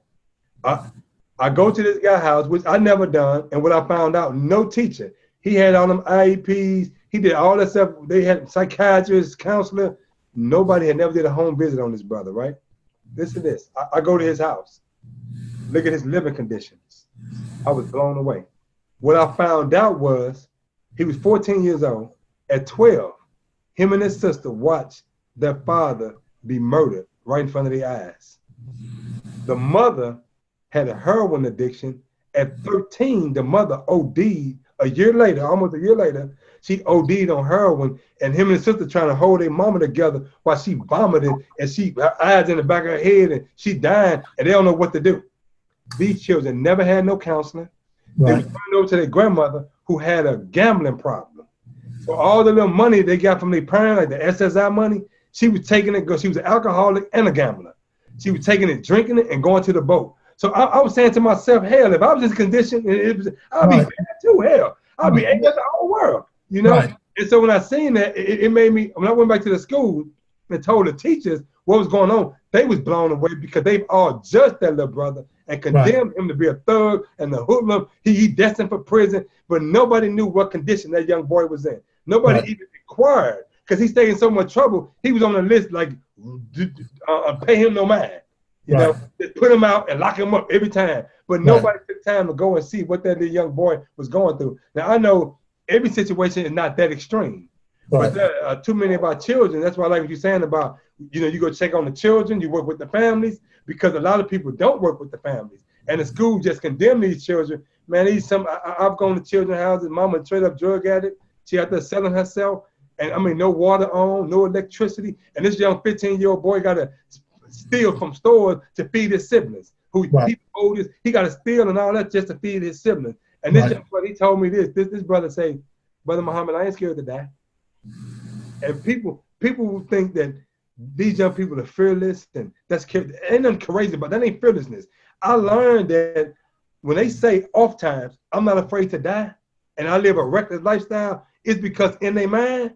Speaker 2: I go to this guy's house, which I never done, and what I found out, no teacher. He had all them IEPs. He did all that stuff. They had psychiatrists, counselor. Nobody had never did a home visit on this brother, right? Listen to this. I go to his house. Look at his living conditions. I was blown away. What I found out was he was 14 years old. At 12, him and his sister watched their father be murdered right in front of their eyes. The mother had a heroin addiction. At 13, the mother OD'd. A year later, almost a year later, she OD'd on heroin, and him and his sister trying to hold their mama together while she vomited, and her eyes in the back of her head, and she dying, and they don't know what to do. These children never had no counseling. Right. They was turned over to their grandmother who had a gambling problem. So all the little money they got from their parents, like the SSI money, she was taking it because she was an alcoholic and a gambler. She was taking it, drinking it, and going to the boat. So I was saying to myself, hell, if I was in this condition, I'd be bad too, hell. I'd be angry at the whole world, Right. And so when I seen that, it made me, when I went back to the school and told the teachers what was going on, they was blown away because they've all judged that little brother and condemned him to be a thug and a hoodlum. He destined for prison, but nobody knew what condition that young boy was in. Nobody even inquired because he stayed in so much trouble. He was on the list like, pay him no mind. Just put him out and lock him up every time. But nobody took time to go and see what that little young boy was going through. Now, I know every situation is not that extreme, but there are too many of our children. That's why I like what you're saying about, you go check on the children, you work with the families, because a lot of people don't work with the families. And the school just condemn these children. Man, I've gone to children's houses, mama straight up drug addict. She out there selling herself. And I mean, no water on, no electricity. And this young 15-year-old boy got to steal from stores to feed his siblings. He's the oldest, he got to steal and all that just to feed his siblings. And this young brother, he told me this brother say, Brother Muhammad, I ain't scared to die. And people who think that these young people are fearless, and ain't nothing crazy about that. Ain't fearlessness. I learned that when they say oftentimes, I'm not afraid to die, and I live a reckless lifestyle, it's because in their mind,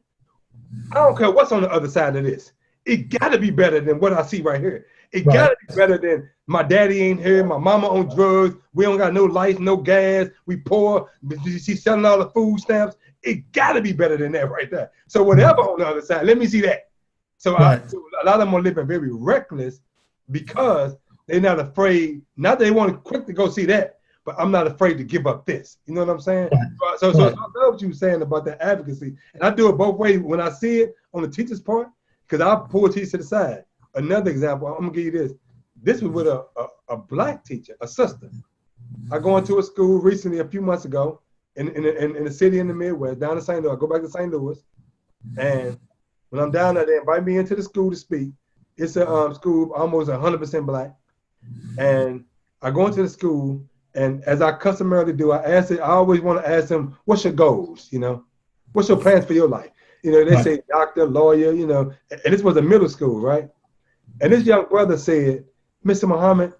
Speaker 2: I don't care what's on the other side of this. It got to be better than what I see right here. It got to be better than my daddy ain't here, my mama on drugs, we don't got no lights, no gas, we poor, she's selling all the food stamps. It got to be better than that right there. So whatever on the other side, let me see that. So, so a lot of them are living very reckless because they're not afraid, not that they want to quick to go see that, but I'm not afraid to give up this. You know what I'm saying?
Speaker 1: Right.
Speaker 2: So I love what you were saying about that advocacy. And I do it both ways when I see it on the teacher's part, because I'll pull a teacher to the side. Another example, I'm going to give you this. This was with a black teacher, a sister. I go into a school recently, a few months ago, in a city in the Midwest, down in St. Louis. I go back to St. Louis. And when I'm down there, they invite me into the school to speak. It's a school almost 100% black. And I go into the school, and as I customarily do, I always want to ask them, what's your goals? You know, what's your plans for your life? You know, they say doctor, lawyer, you know, and this was a middle school, right? And this young brother said, Mr. Muhammad,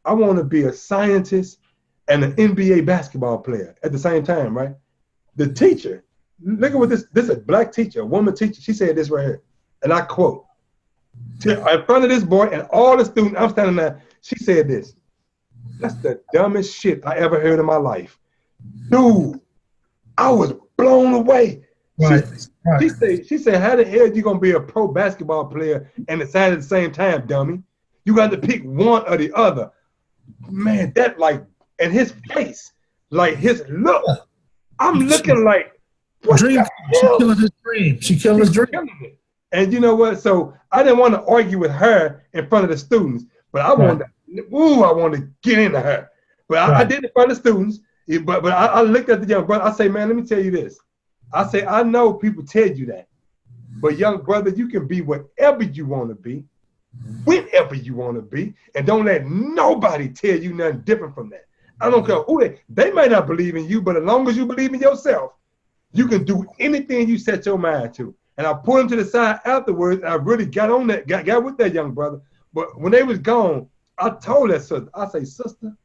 Speaker 2: I want to be a scientist and an NBA basketball player at the same time, right? The teacher, look at what this is a black teacher, a woman teacher, she said this right here, and I quote, in front of this boy and all the students, I'm standing there, she said this, that's the dumbest shit I ever heard in my life. Dude, I was blown away.
Speaker 1: Right.
Speaker 2: She said, how the hell are you going to be a pro basketball player and decide at the same time, dummy? You got to pick one or the other. Man, that like, and his face, like his look, I'm looking like, what
Speaker 1: dream. She killing his dream. She killing his dream.
Speaker 2: And you know what? So I didn't want to argue with her in front of the students, but I wanted to get into her. But I did it in front of the students. But I looked at the young brother. I say, man, let me tell you this. I say, I know people tell you that, but young brother, you can be whatever you want to be, whenever you want to be, and don't let nobody tell you nothing different from that. I don't care who they may not believe in you, but as long as you believe in yourself, you can do anything you set your mind to. And I pulled him to the side afterwards, and I really got on that, got with that young brother. But when they was gone, I told that sister, I say, sister,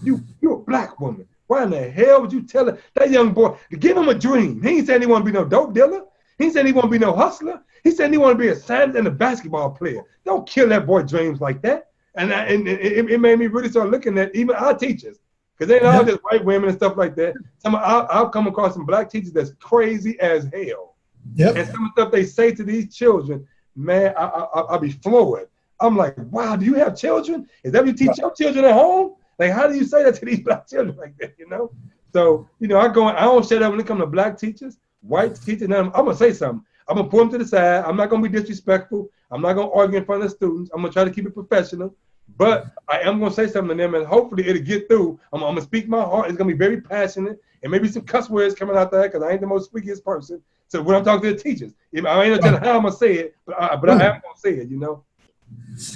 Speaker 2: you're a black woman. Why in the hell would you tell that young boy to give him a dream? He ain't saying he want to be no dope dealer. He ain't saying he want to be no hustler. He said he want to be a scientist and a basketball player. Don't kill that boy dreams like that. And it made me really start looking at even our teachers, because they ain't all just white women and stuff like that. I'll come across some black teachers that's crazy as hell. Yep. And some of the stuff they say to these children, man, I'll be floored. I'm like, wow, do you have children? Is that what you teach your children at home? Like, how do you say that to these black children like that, you know? So, you know, I don't shut up when it comes to black teachers, white teachers. I'm going to say something. I'm going to pull them to the side. I'm not going to be disrespectful. I'm not going to argue in front of the students. I'm going to try to keep it professional. But I am going to say something to them, and hopefully it'll get through. I'm going to speak my heart. It's going to be very passionate, and maybe some cuss words coming out there, because I ain't the most speakiest person. So when I'm talking to the teachers, I ain't going to tell them how I'm going to say it, but I am going to say it, you know?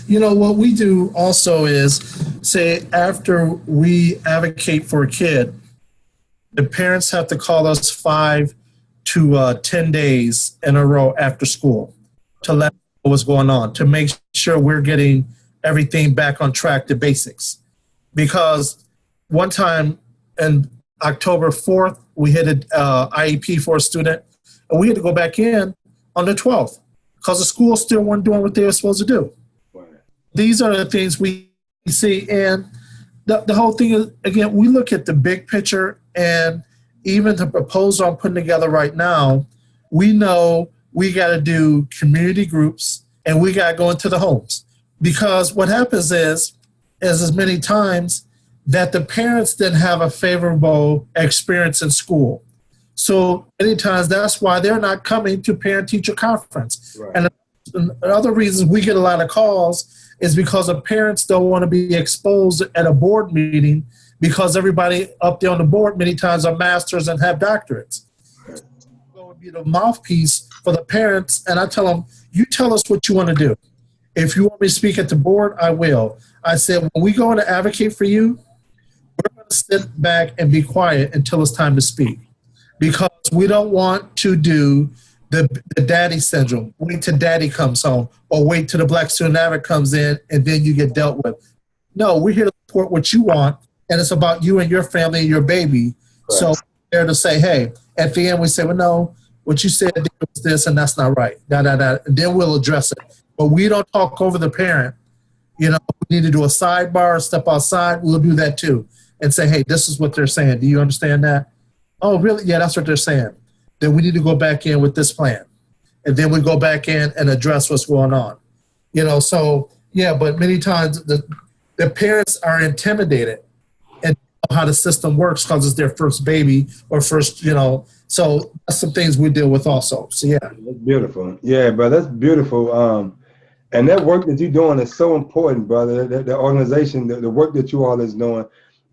Speaker 1: You know, what we do also is, say, after we advocate for a kid, the parents have to call us 5 to 10 days in a row after school to let them know what's going on, to make sure we're getting everything back on track to basics. Because one time in October 4th, we hit an IEP for a student, and we had to go back in on the 12th because the school still weren't doing what they were supposed to do. These are the things we see, and the whole thing is, again, we look at the big picture, and even the proposal I'm putting together right now, we know we got to do community groups, and we got to go into the homes, because what happens is as many times that the parents didn't have a favorable experience in school. So many times that's why they're not coming to parent-teacher conference. Right. And other reasons we get a lot of calls is because the parents don't want to be exposed at a board meeting, because everybody up there on the board many times are masters and have doctorates. So it would be the mouthpiece for the parents, and I tell them, you tell us what you want to do. If you want me to speak at the board, I will. I said, when we go in to advocate for you, we're going to sit back and be quiet until it's time to speak, because we don't want to do the daddy syndrome. Wait till daddy comes home, or wait till the black student advocate comes in and then you get dealt with. No, we're here to support what you want, and it's about you and your family and your baby. Right. So we're there to say, hey, at the end we say, well, no, what you said was this, and that's not right. And then we'll address it. But we don't talk over the parent. You know, we need to do a sidebar, step outside. We'll do that too, and say, hey, this is what they're saying. Do you understand that? Oh, really? Yeah, that's what they're saying. Then we need to go back in with this plan. And then we go back in and address what's going on. You know, so, yeah, but many times the parents are intimidated and how the system works because it's their first baby or first, so that's some things we deal with also. So yeah.
Speaker 2: That's beautiful. Yeah, bro, that's beautiful. And that work that you're doing is so important, brother. The organization, the work that you all is doing,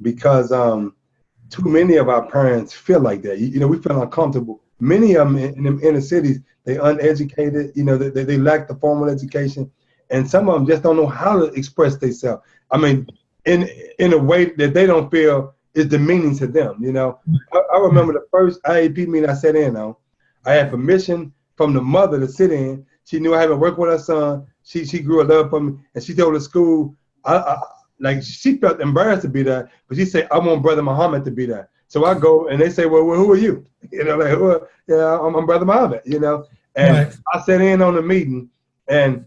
Speaker 2: because too many of our parents feel like that. We feel uncomfortable. Many of them in the inner cities, they uneducated. They lack the formal education, and some of them just don't know how to express themselves. I mean, in a way that they don't feel is demeaning to them. I remember the first IAP meeting I sat in on. I had permission from the mother to sit in. She knew I had been working with her son. She grew a love for me, and she told the school, like she felt embarrassed to be there, but she said, I want Brother Muhammad to be there. So I go, and they say, well who are you? Yeah, I'm Brother Muhammad, and right. I sat in on the meeting, and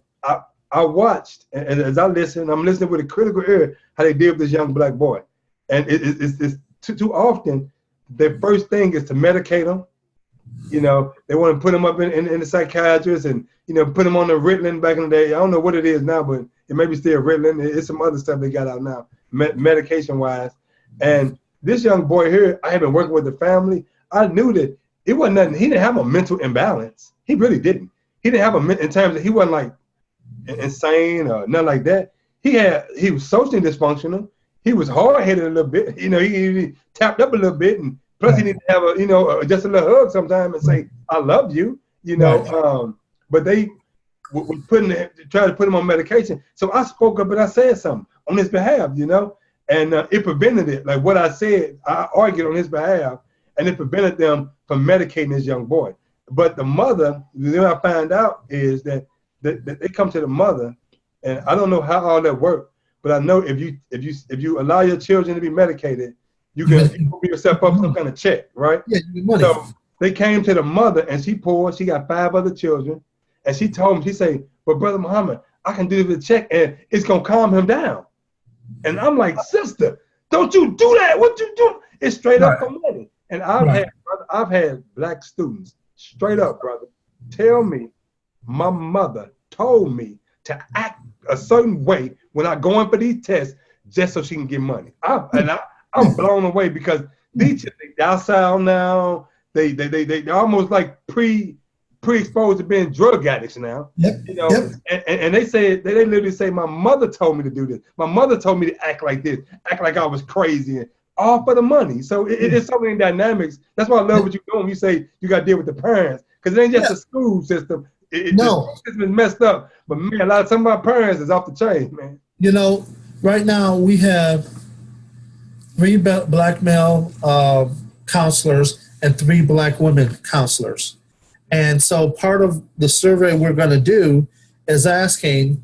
Speaker 2: I watched, and as I listened, I'm listening with a critical ear how they deal with this young black boy. And it's too often, their first thing is to medicate them. They want to put them up in the psychiatrist and, put them on the Ritalin back in the day. I don't know what it is now, but it may be still Ritalin. It's some other stuff they got out now, medication-wise. And this young boy here, I had been working with the family. I knew that it wasn't nothing. He didn't have a mental imbalance. He really didn't. He didn't have in terms of, he wasn't like insane or nothing like that. He was socially dysfunctional. He was hard-headed a little bit. He tapped up a little bit, and plus he needed to have just a little hug sometime and say, I love you, but they would try to put him on medication. So I spoke up and I said something on his behalf, and it prevented it. Like what I said, I argued on his behalf, and it prevented them from medicating this young boy. But the mother, then I found out is that they come to the mother, and I don't know how all that worked, but I know if you allow your children to be medicated, you can put yourself up some kind of check, right?
Speaker 1: Yeah, you money.
Speaker 2: So they came to the mother, and she poor. She got 5 other children, and she told him, she said, "But Brother Muhammad, I can do the check, and it's gonna calm him down." And I'm like, sister, don't you do that? What you do? It's straight up for money. And I've had black students straight up, brother, tell me my mother told me to act a certain way when I go in for these tests just so she can get money. I'm blown away because these children, they docile now. They almost like pre-exposed to being drug addicts now.
Speaker 1: Yep.
Speaker 2: And they literally say, my mother told me to do this. My mother told me to act like this, act like I was crazy, and all for the money. So it's so many dynamics. That's why I love what you're doing. You say you got to deal with the parents, because it ain't just a school system. The system is messed up. But man, some of our parents is off the chain, man.
Speaker 1: Right now we have 3 black male counselors and 3 black women counselors. And so part of the survey we're going to do is asking,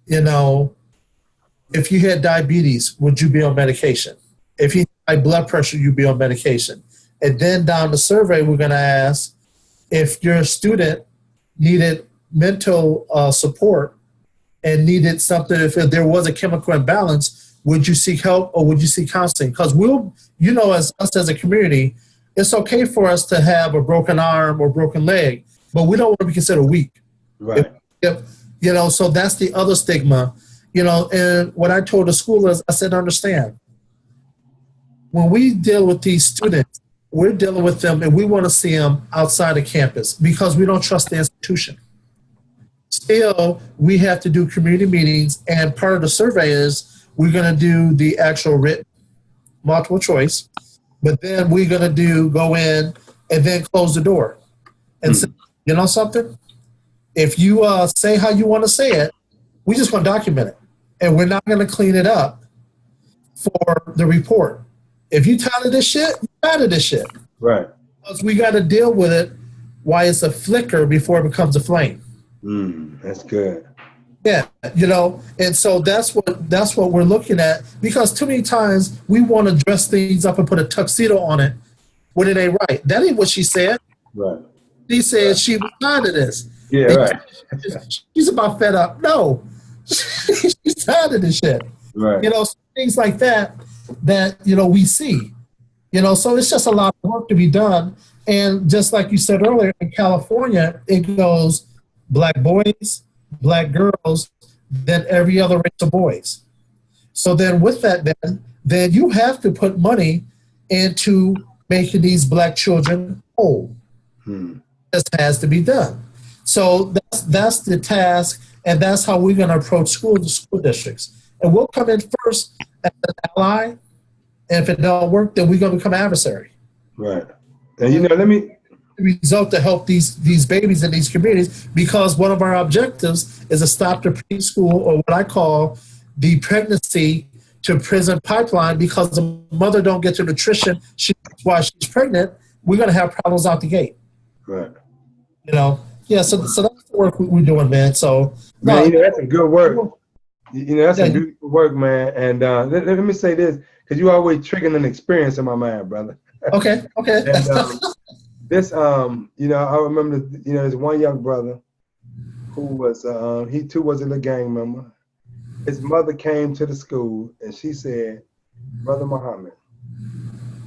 Speaker 1: if you had diabetes, would you be on medication? If you had high blood pressure, you'd be on medication. And then down the survey, we're going to ask if your student needed mental support and needed something, if there was a chemical imbalance, would you seek help or would you seek counseling? Because as us as a community, it's okay for us to have a broken arm or broken leg, but we don't want to be considered weak.
Speaker 2: Right.
Speaker 1: So that's the other stigma. And what I told the school is, I said, understand, when we deal with these students, we're dealing with them and we want to see them outside of campus because we don't trust the institution. Still, we have to do community meetings, and part of the survey is we're going to do the actual written multiple choice, but then we're going to go in and then close the door and say, you know something? If you say how you want to say it, we're just going to document it, and we're not going to clean it up for the report. If you tired of this shit, you're tired of this shit.
Speaker 2: Right.
Speaker 1: Because we got to deal with it while it's a flicker before it becomes a flame.
Speaker 2: That's good.
Speaker 1: Yeah, and so that's what we're looking at, because too many times we want to dress things up and put a tuxedo on it when it ain't right. That ain't what she said.
Speaker 2: Right.
Speaker 1: She said she was tired of this.
Speaker 2: Yeah, right.
Speaker 1: She's about fed up. No, she's tired of this shit.
Speaker 2: Right.
Speaker 1: Things like that we see. So it's just a lot of work to be done. And just like you said earlier, in California, it goes black boys, black girls, then every other race of boys. So then with that, then you have to put money into making these black children whole. This has to be done. So that's the task, and that's how we're going to approach school districts. And we'll come in first as an ally, and if it don't work, then we're going to become adversary.
Speaker 2: Right. And you know, let me
Speaker 1: result to help these babies in these communities, because one of our objectives is to stop the preschool, or what I call the pregnancy to prison pipeline, because the mother don't get the nutrition while she's pregnant. We're going to have problems out the gate.
Speaker 2: Right.
Speaker 1: You know, yeah. So that's the work we're doing, man. So
Speaker 2: man, you know, that's some good work. You know, that's some beautiful work, man. And let me say this, because you always triggering an experience in my mind, brother.
Speaker 1: Okay.
Speaker 2: And this, you know, I remember, you know, there's one young brother who was, he too was a gang member. His mother came to the school and she said, Brother Muhammad,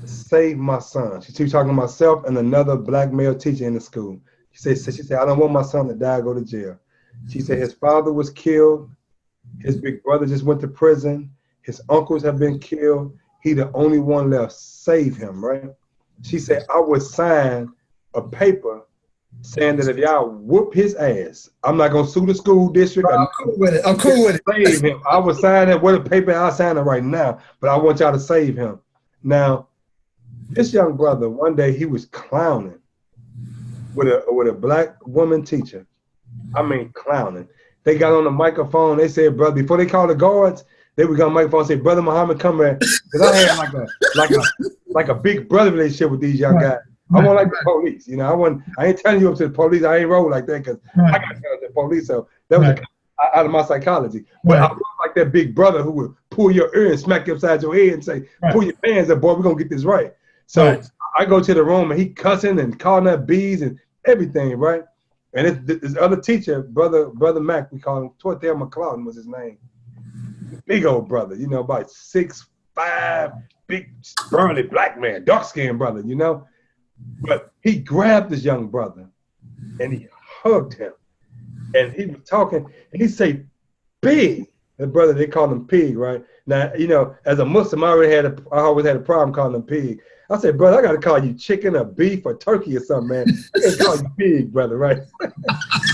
Speaker 2: save my son. She was talking to myself and another black male teacher in the school. She said, I don't want my son to die or go to jail. She said his father was killed. His big brother just went to prison. His uncles have been killed. He the only one left. Save him, right? She said, I would sign a paper saying that if y'all whoop his ass, I'm not going to sue the school district.
Speaker 1: I'm cool with it. I'm cool with it.
Speaker 2: Save him. I would sign it with a paper. I'll sign it right now, but I want y'all to save him. Now, this young brother, one day he was clowning with a black woman teacher. I mean, clowning. They got on the microphone. They said, brother, before they called the guards, they would go on the microphone and say, Brother Muhammad, come here. Because I had like a big brother relationship with these young guys. I wasn't like the police, you know. I ain't telling you up to the police. I ain't roll like that because I got to tell the police. So that was out of my psychology. But I was like that big brother who would pull your ear and smack you upside your head and say, pull your pants up, boy, we're going to get this right. So I go to the room and he cussing and calling up bees and everything, right? And this other teacher, brother Mac, we call him, Tortel McCloud was his name. Big old brother, you know, about 6'5", big, burly black man, dark-skinned brother, you know. But he grabbed this young brother and he hugged him. And he was talking, and he said, Pig. The brother, they call him Pig, right? Now, you know, as a Muslim, I always had a problem calling him Pig. I said, brother, I got to call you chicken or beef or turkey or something, man. I can't call you Pig, brother, right?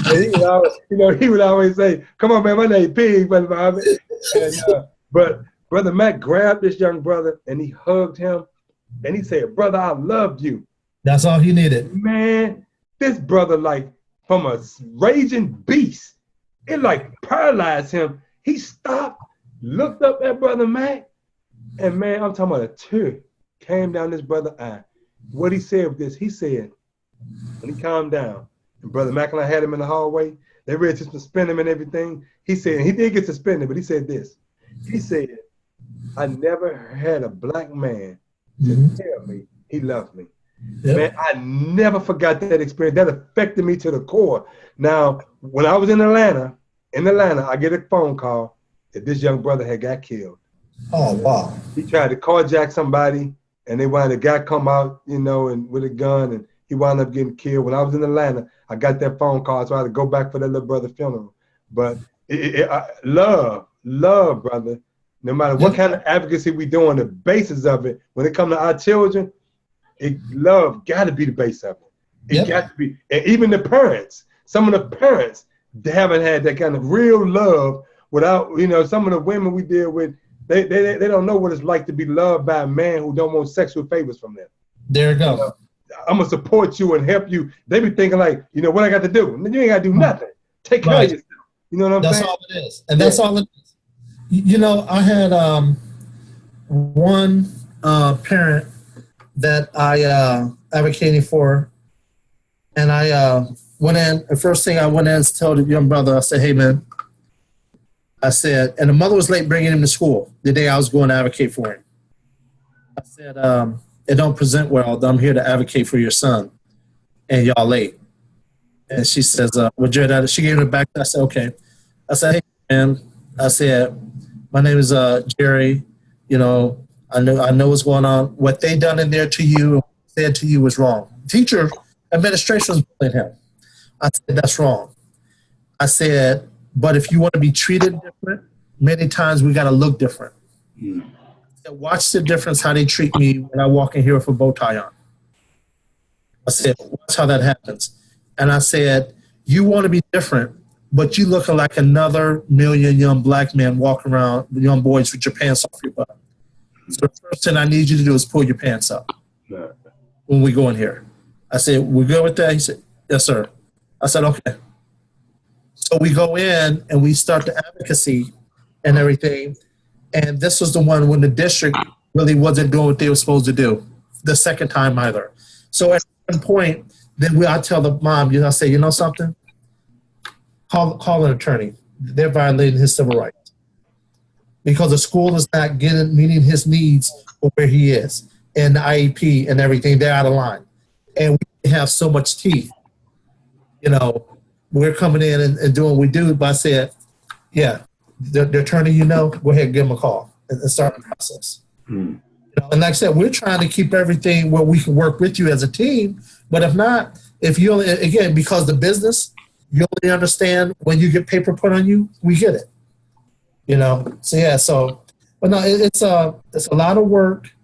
Speaker 2: And he would always say, come on, man, my name Pig, brother Muhammad. And, but Brother Mac grabbed this young brother and he hugged him and he said, brother, I love you.
Speaker 1: That's all he needed.
Speaker 2: Man, this brother, like, from a raging beast, it like paralyzed him. He stopped, looked up at Brother Mac, and man, I'm talking about a tear came down this brother's eye. What he said was this, he said, when he calmed down, and Brother Mac and I had him in the hallway, they ready to suspend him and everything. He said, he did get suspended, but he said this. He said, I never had a black man to tell me he loved me. Yep. Man, I never forgot that experience. That affected me to the core. Now, when I was in Atlanta, I get a phone call that this young brother had got killed.
Speaker 1: Oh, wow.
Speaker 2: He tried to carjack somebody, and the guy come out, you know, and with a gun, and he wound up getting killed. When I was in Atlanta, I got that phone call, so I had to go back for that little brother's funeral. But love, brother. No matter what kind of advocacy we do on the basis of it, when it comes to our children, love got to be the base of it. It got to be. And even the parents, some of the parents, they haven't had that kind of real love without, you know, some of the women we deal with, they don't know what it's like to be loved by a man who don't want sexual favors from them.
Speaker 1: There you go.
Speaker 2: You know, I'm going to support you and help you. They be thinking like, you know, what I got to do? You ain't got to do nothing. Take care of yourself. You know what I'm saying?
Speaker 1: That's all it is. And that's all it is. You know, I had one parent that I advocated for, and I went in. The first thing I went in and told the young brother, I said, "Hey, man," I said, and the mother was late bringing him to school the day I was going to advocate for him. I said, "It don't present well. I'm here to advocate for your son, and y'all late." And she says, "Well, Jared," she gave it back. I said, "Okay." I said, "Hey, man," I said, "My name is Jerry. You know, I know what's going on. What they done in there to you, said to you was wrong. Teacher, administration was bullying him." I said, "That's wrong." I said, "But if you want to be treated different, many times we got to look different." watch the difference how they treat me when I walk in here with a bow tie on. I said, watch how that happens. And I said, you want to be different, but you look like another million young black men walking around, young boys with your pants off your butt. So the first thing I need you to do is pull your pants up when we go in here. I said, we're good with that? He said, yes, sir. I said, okay. So we go in and we start the advocacy and everything. And this was the one when the district really wasn't doing what they were supposed to do the second time either. So at one point, then I tell the mom, I say, you know something? Call an attorney. They're violating his civil rights because the school is not meeting his needs for where he is and the IEP and everything. They're out of line. And we have so much teeth. We're coming in and doing what we do. But I said, yeah, the attorney, go ahead and give him a call and start the process. And like I said, we're trying to keep everything where we can work with you as a team. But if not, if you only, again, because the business, you only understand when you get paper put on you, we get it. So yeah, but no, it's a lot of work.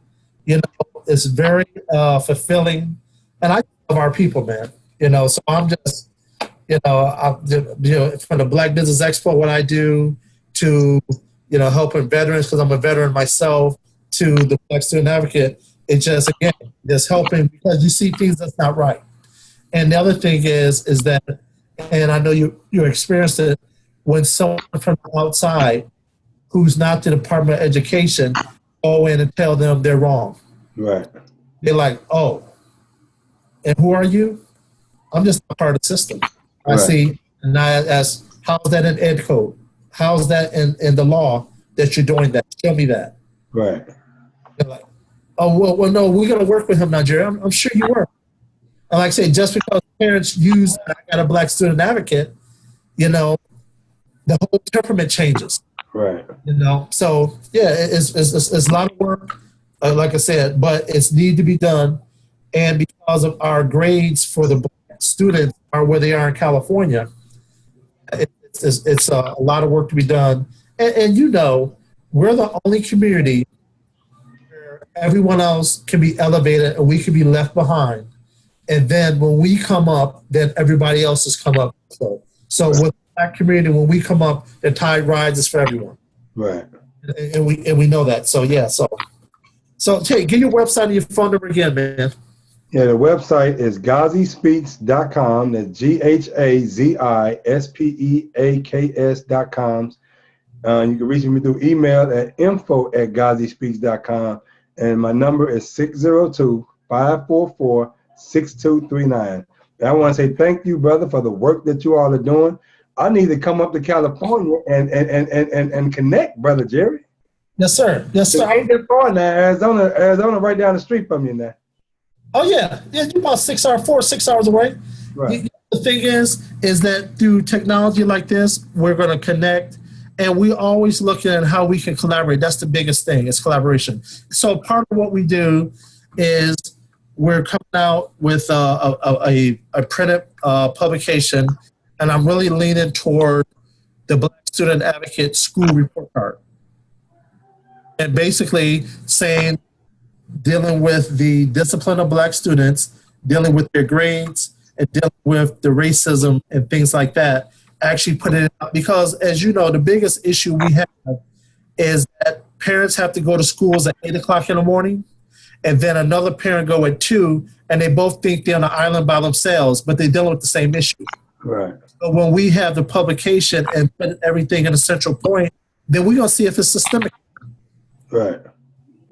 Speaker 1: It's very fulfilling, and I love our people, man. So I'm just, from the Black Business Expo, what I do to, helping veterans because I'm a veteran myself, to the Black Student Advocate. It's just, again, just helping because you see things that's not right. And the other thing is that, and I know you experienced it, when someone from the outside who's not the Department of Education go in and tell them they're wrong.
Speaker 2: Right.
Speaker 1: They're like, oh, and who are you? I'm just a part of the system. I see, and I ask, how's that in ed code? How's that in the law that you're doing that? Show me that.
Speaker 2: Right.
Speaker 1: They're like, oh, well, no, we're going to work with him, Nigeria. I'm sure you were. And like I say, just because parents use, I got a Black Student Advocate, the whole temperament changes.
Speaker 2: Right.
Speaker 1: So yeah, it's a lot of work, like I said, but it's need to be done. And because of our grades for the Black students are where they are in California, it's a lot of work to be done. And we're the only community where everyone else can be elevated and we can be left behind. And then when we come up, then everybody else has come up. So with the Black community, when we come up, the tide rises for everyone.
Speaker 2: Right.
Speaker 1: And we know that. So yeah. So hey, give your website and your phone number again, man.
Speaker 2: Yeah, the website is GhaziSpeaks.com. That's GhaziSpeaks.com. You can reach me through email at info@GhaziSpeaks.com. And my number is 602-544-6239. And I want to say thank you, brother, for the work that you all are doing. I need to come up to California and connect, brother Jerry.
Speaker 1: Yes, sir. Yes, sir.
Speaker 2: Ain't that far now. Arizona right down the street from you now.
Speaker 1: Oh, yeah. Yeah, you're about 6 hours away.
Speaker 2: Right.
Speaker 1: The thing is that through technology like this, we're going to connect, and we always look at how we can collaborate. That's the biggest thing, is collaboration. So part of what we do is we're coming out with a printed publication, and I'm really leaning toward the Black Student Advocate School Report Card. And basically saying, dealing with the discipline of Black students, dealing with their grades, and dealing with the racism and things like that, actually put it out. Because as you know, the biggest issue we have is that parents have to go to schools at 8 o'clock in the morning, and then another parent go at 2, and they both think they're on an island by themselves, but they're dealing with the same issue.
Speaker 2: Right.
Speaker 1: So when we have the publication and put everything in a central point, then we're going to see if it's systemic. Right.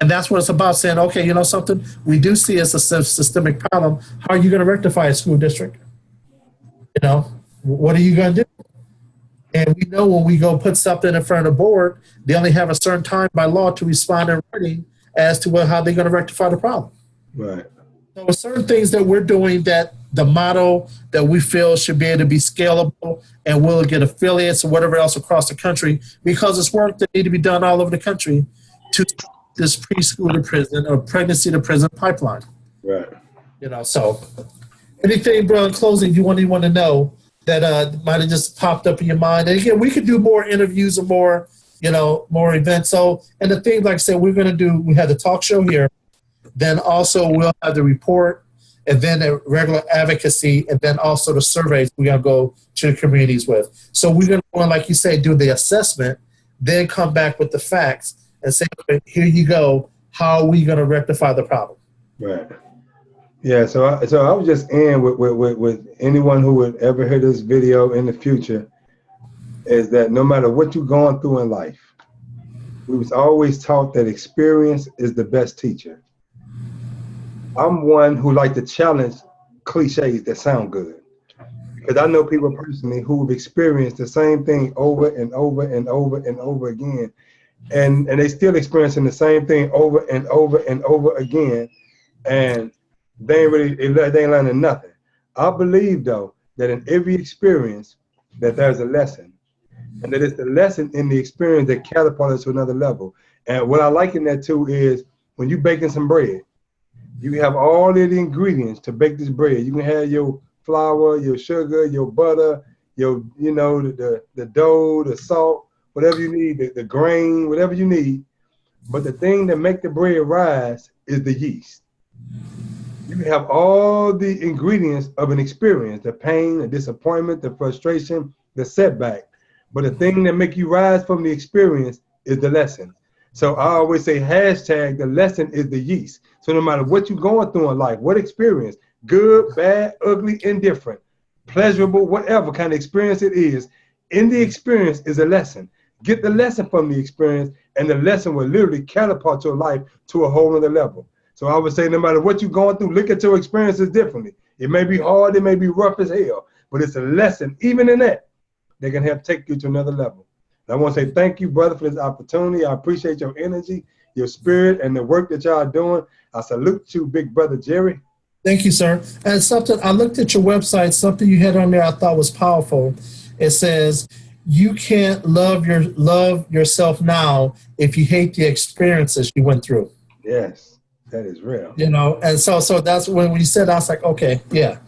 Speaker 1: And that's what it's about, saying, okay, you know something? We do see it's a systemic problem. How are you going to rectify a school district? What are you going to do? And we know when we go put something in front of the board, they only have a certain time by law to respond in writing as to how they're going to rectify the problem. Right. So there's certain things that we're doing that the model that we feel should be able to be scalable, and we'll get affiliates or whatever else across the country, because it's work that need to be done all over the country to this preschool to prison or pregnancy to prison pipeline. Right. So anything, bro, in closing, you want anyone to know that might have just popped up in your mind? And again, we could do more interviews or more, you know, more events. So, and the thing, like I said, we're going to do, we have the talk show here, then also we'll have the report, and then the regular advocacy, and then also the surveys we're going to go to the communities with. So we're going to, like you say, do the assessment, then come back with the facts and say, okay, here you go. How are we going to rectify the problem?
Speaker 2: Right. Yeah. So I would just end with anyone who would ever hear this video in the future, is that no matter what you're going through in life, we was always taught that experience is the best teacher. I'm one who like to challenge cliches that sound good, because I know people personally who have experienced the same thing over and over and over and over again, and they still experiencing the same thing over and over and over again, and they ain't learning nothing. I believe though that in every experience that there's a lesson, and that it's the lesson in the experience that catapults us to another level. And what I liken that to is when you baking some bread, you have all of the ingredients to bake this bread. You can have your flour, your sugar, your butter, your, you know, the dough, the salt, whatever you need, the grain, whatever you need. But the thing that make the bread rise is the yeast. You can have all the ingredients of an experience, the pain, the disappointment, the frustration, the setback. But the thing that make you rise from the experience is the lesson. So I always say hashtag the lesson is the yeast. So no matter what you're going through in life, what experience, good, bad, ugly, indifferent, pleasurable, whatever kind of experience it is, in the experience is a lesson. Get the lesson from the experience, and the lesson will literally catapult your life to a whole other level. So I would say no matter what you're going through, look at your experiences differently. It may be hard, it may be rough as hell, but it's a lesson, even in that can help take you to another level. And I want to say thank you, brother, for this opportunity. I appreciate your energy, your spirit, and the work that y'all are doing. I salute you, big brother Jerry.
Speaker 1: Thank you, sir. And something, I looked at your website, something you had on there I thought was powerful. It says, you can't love yourself now if you hate the experiences you went through.
Speaker 2: Yes, that is real.
Speaker 1: You know, and so that's when you said, I was like, okay, yeah.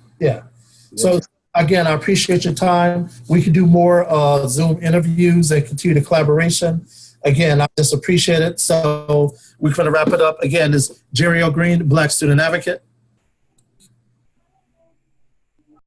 Speaker 1: So again, I appreciate your time. We can do more Zoom interviews and continue the collaboration. Again, I just appreciate it. So we're going to wrap it up. Again, this is Jerry O'Green, Black Student Advocate.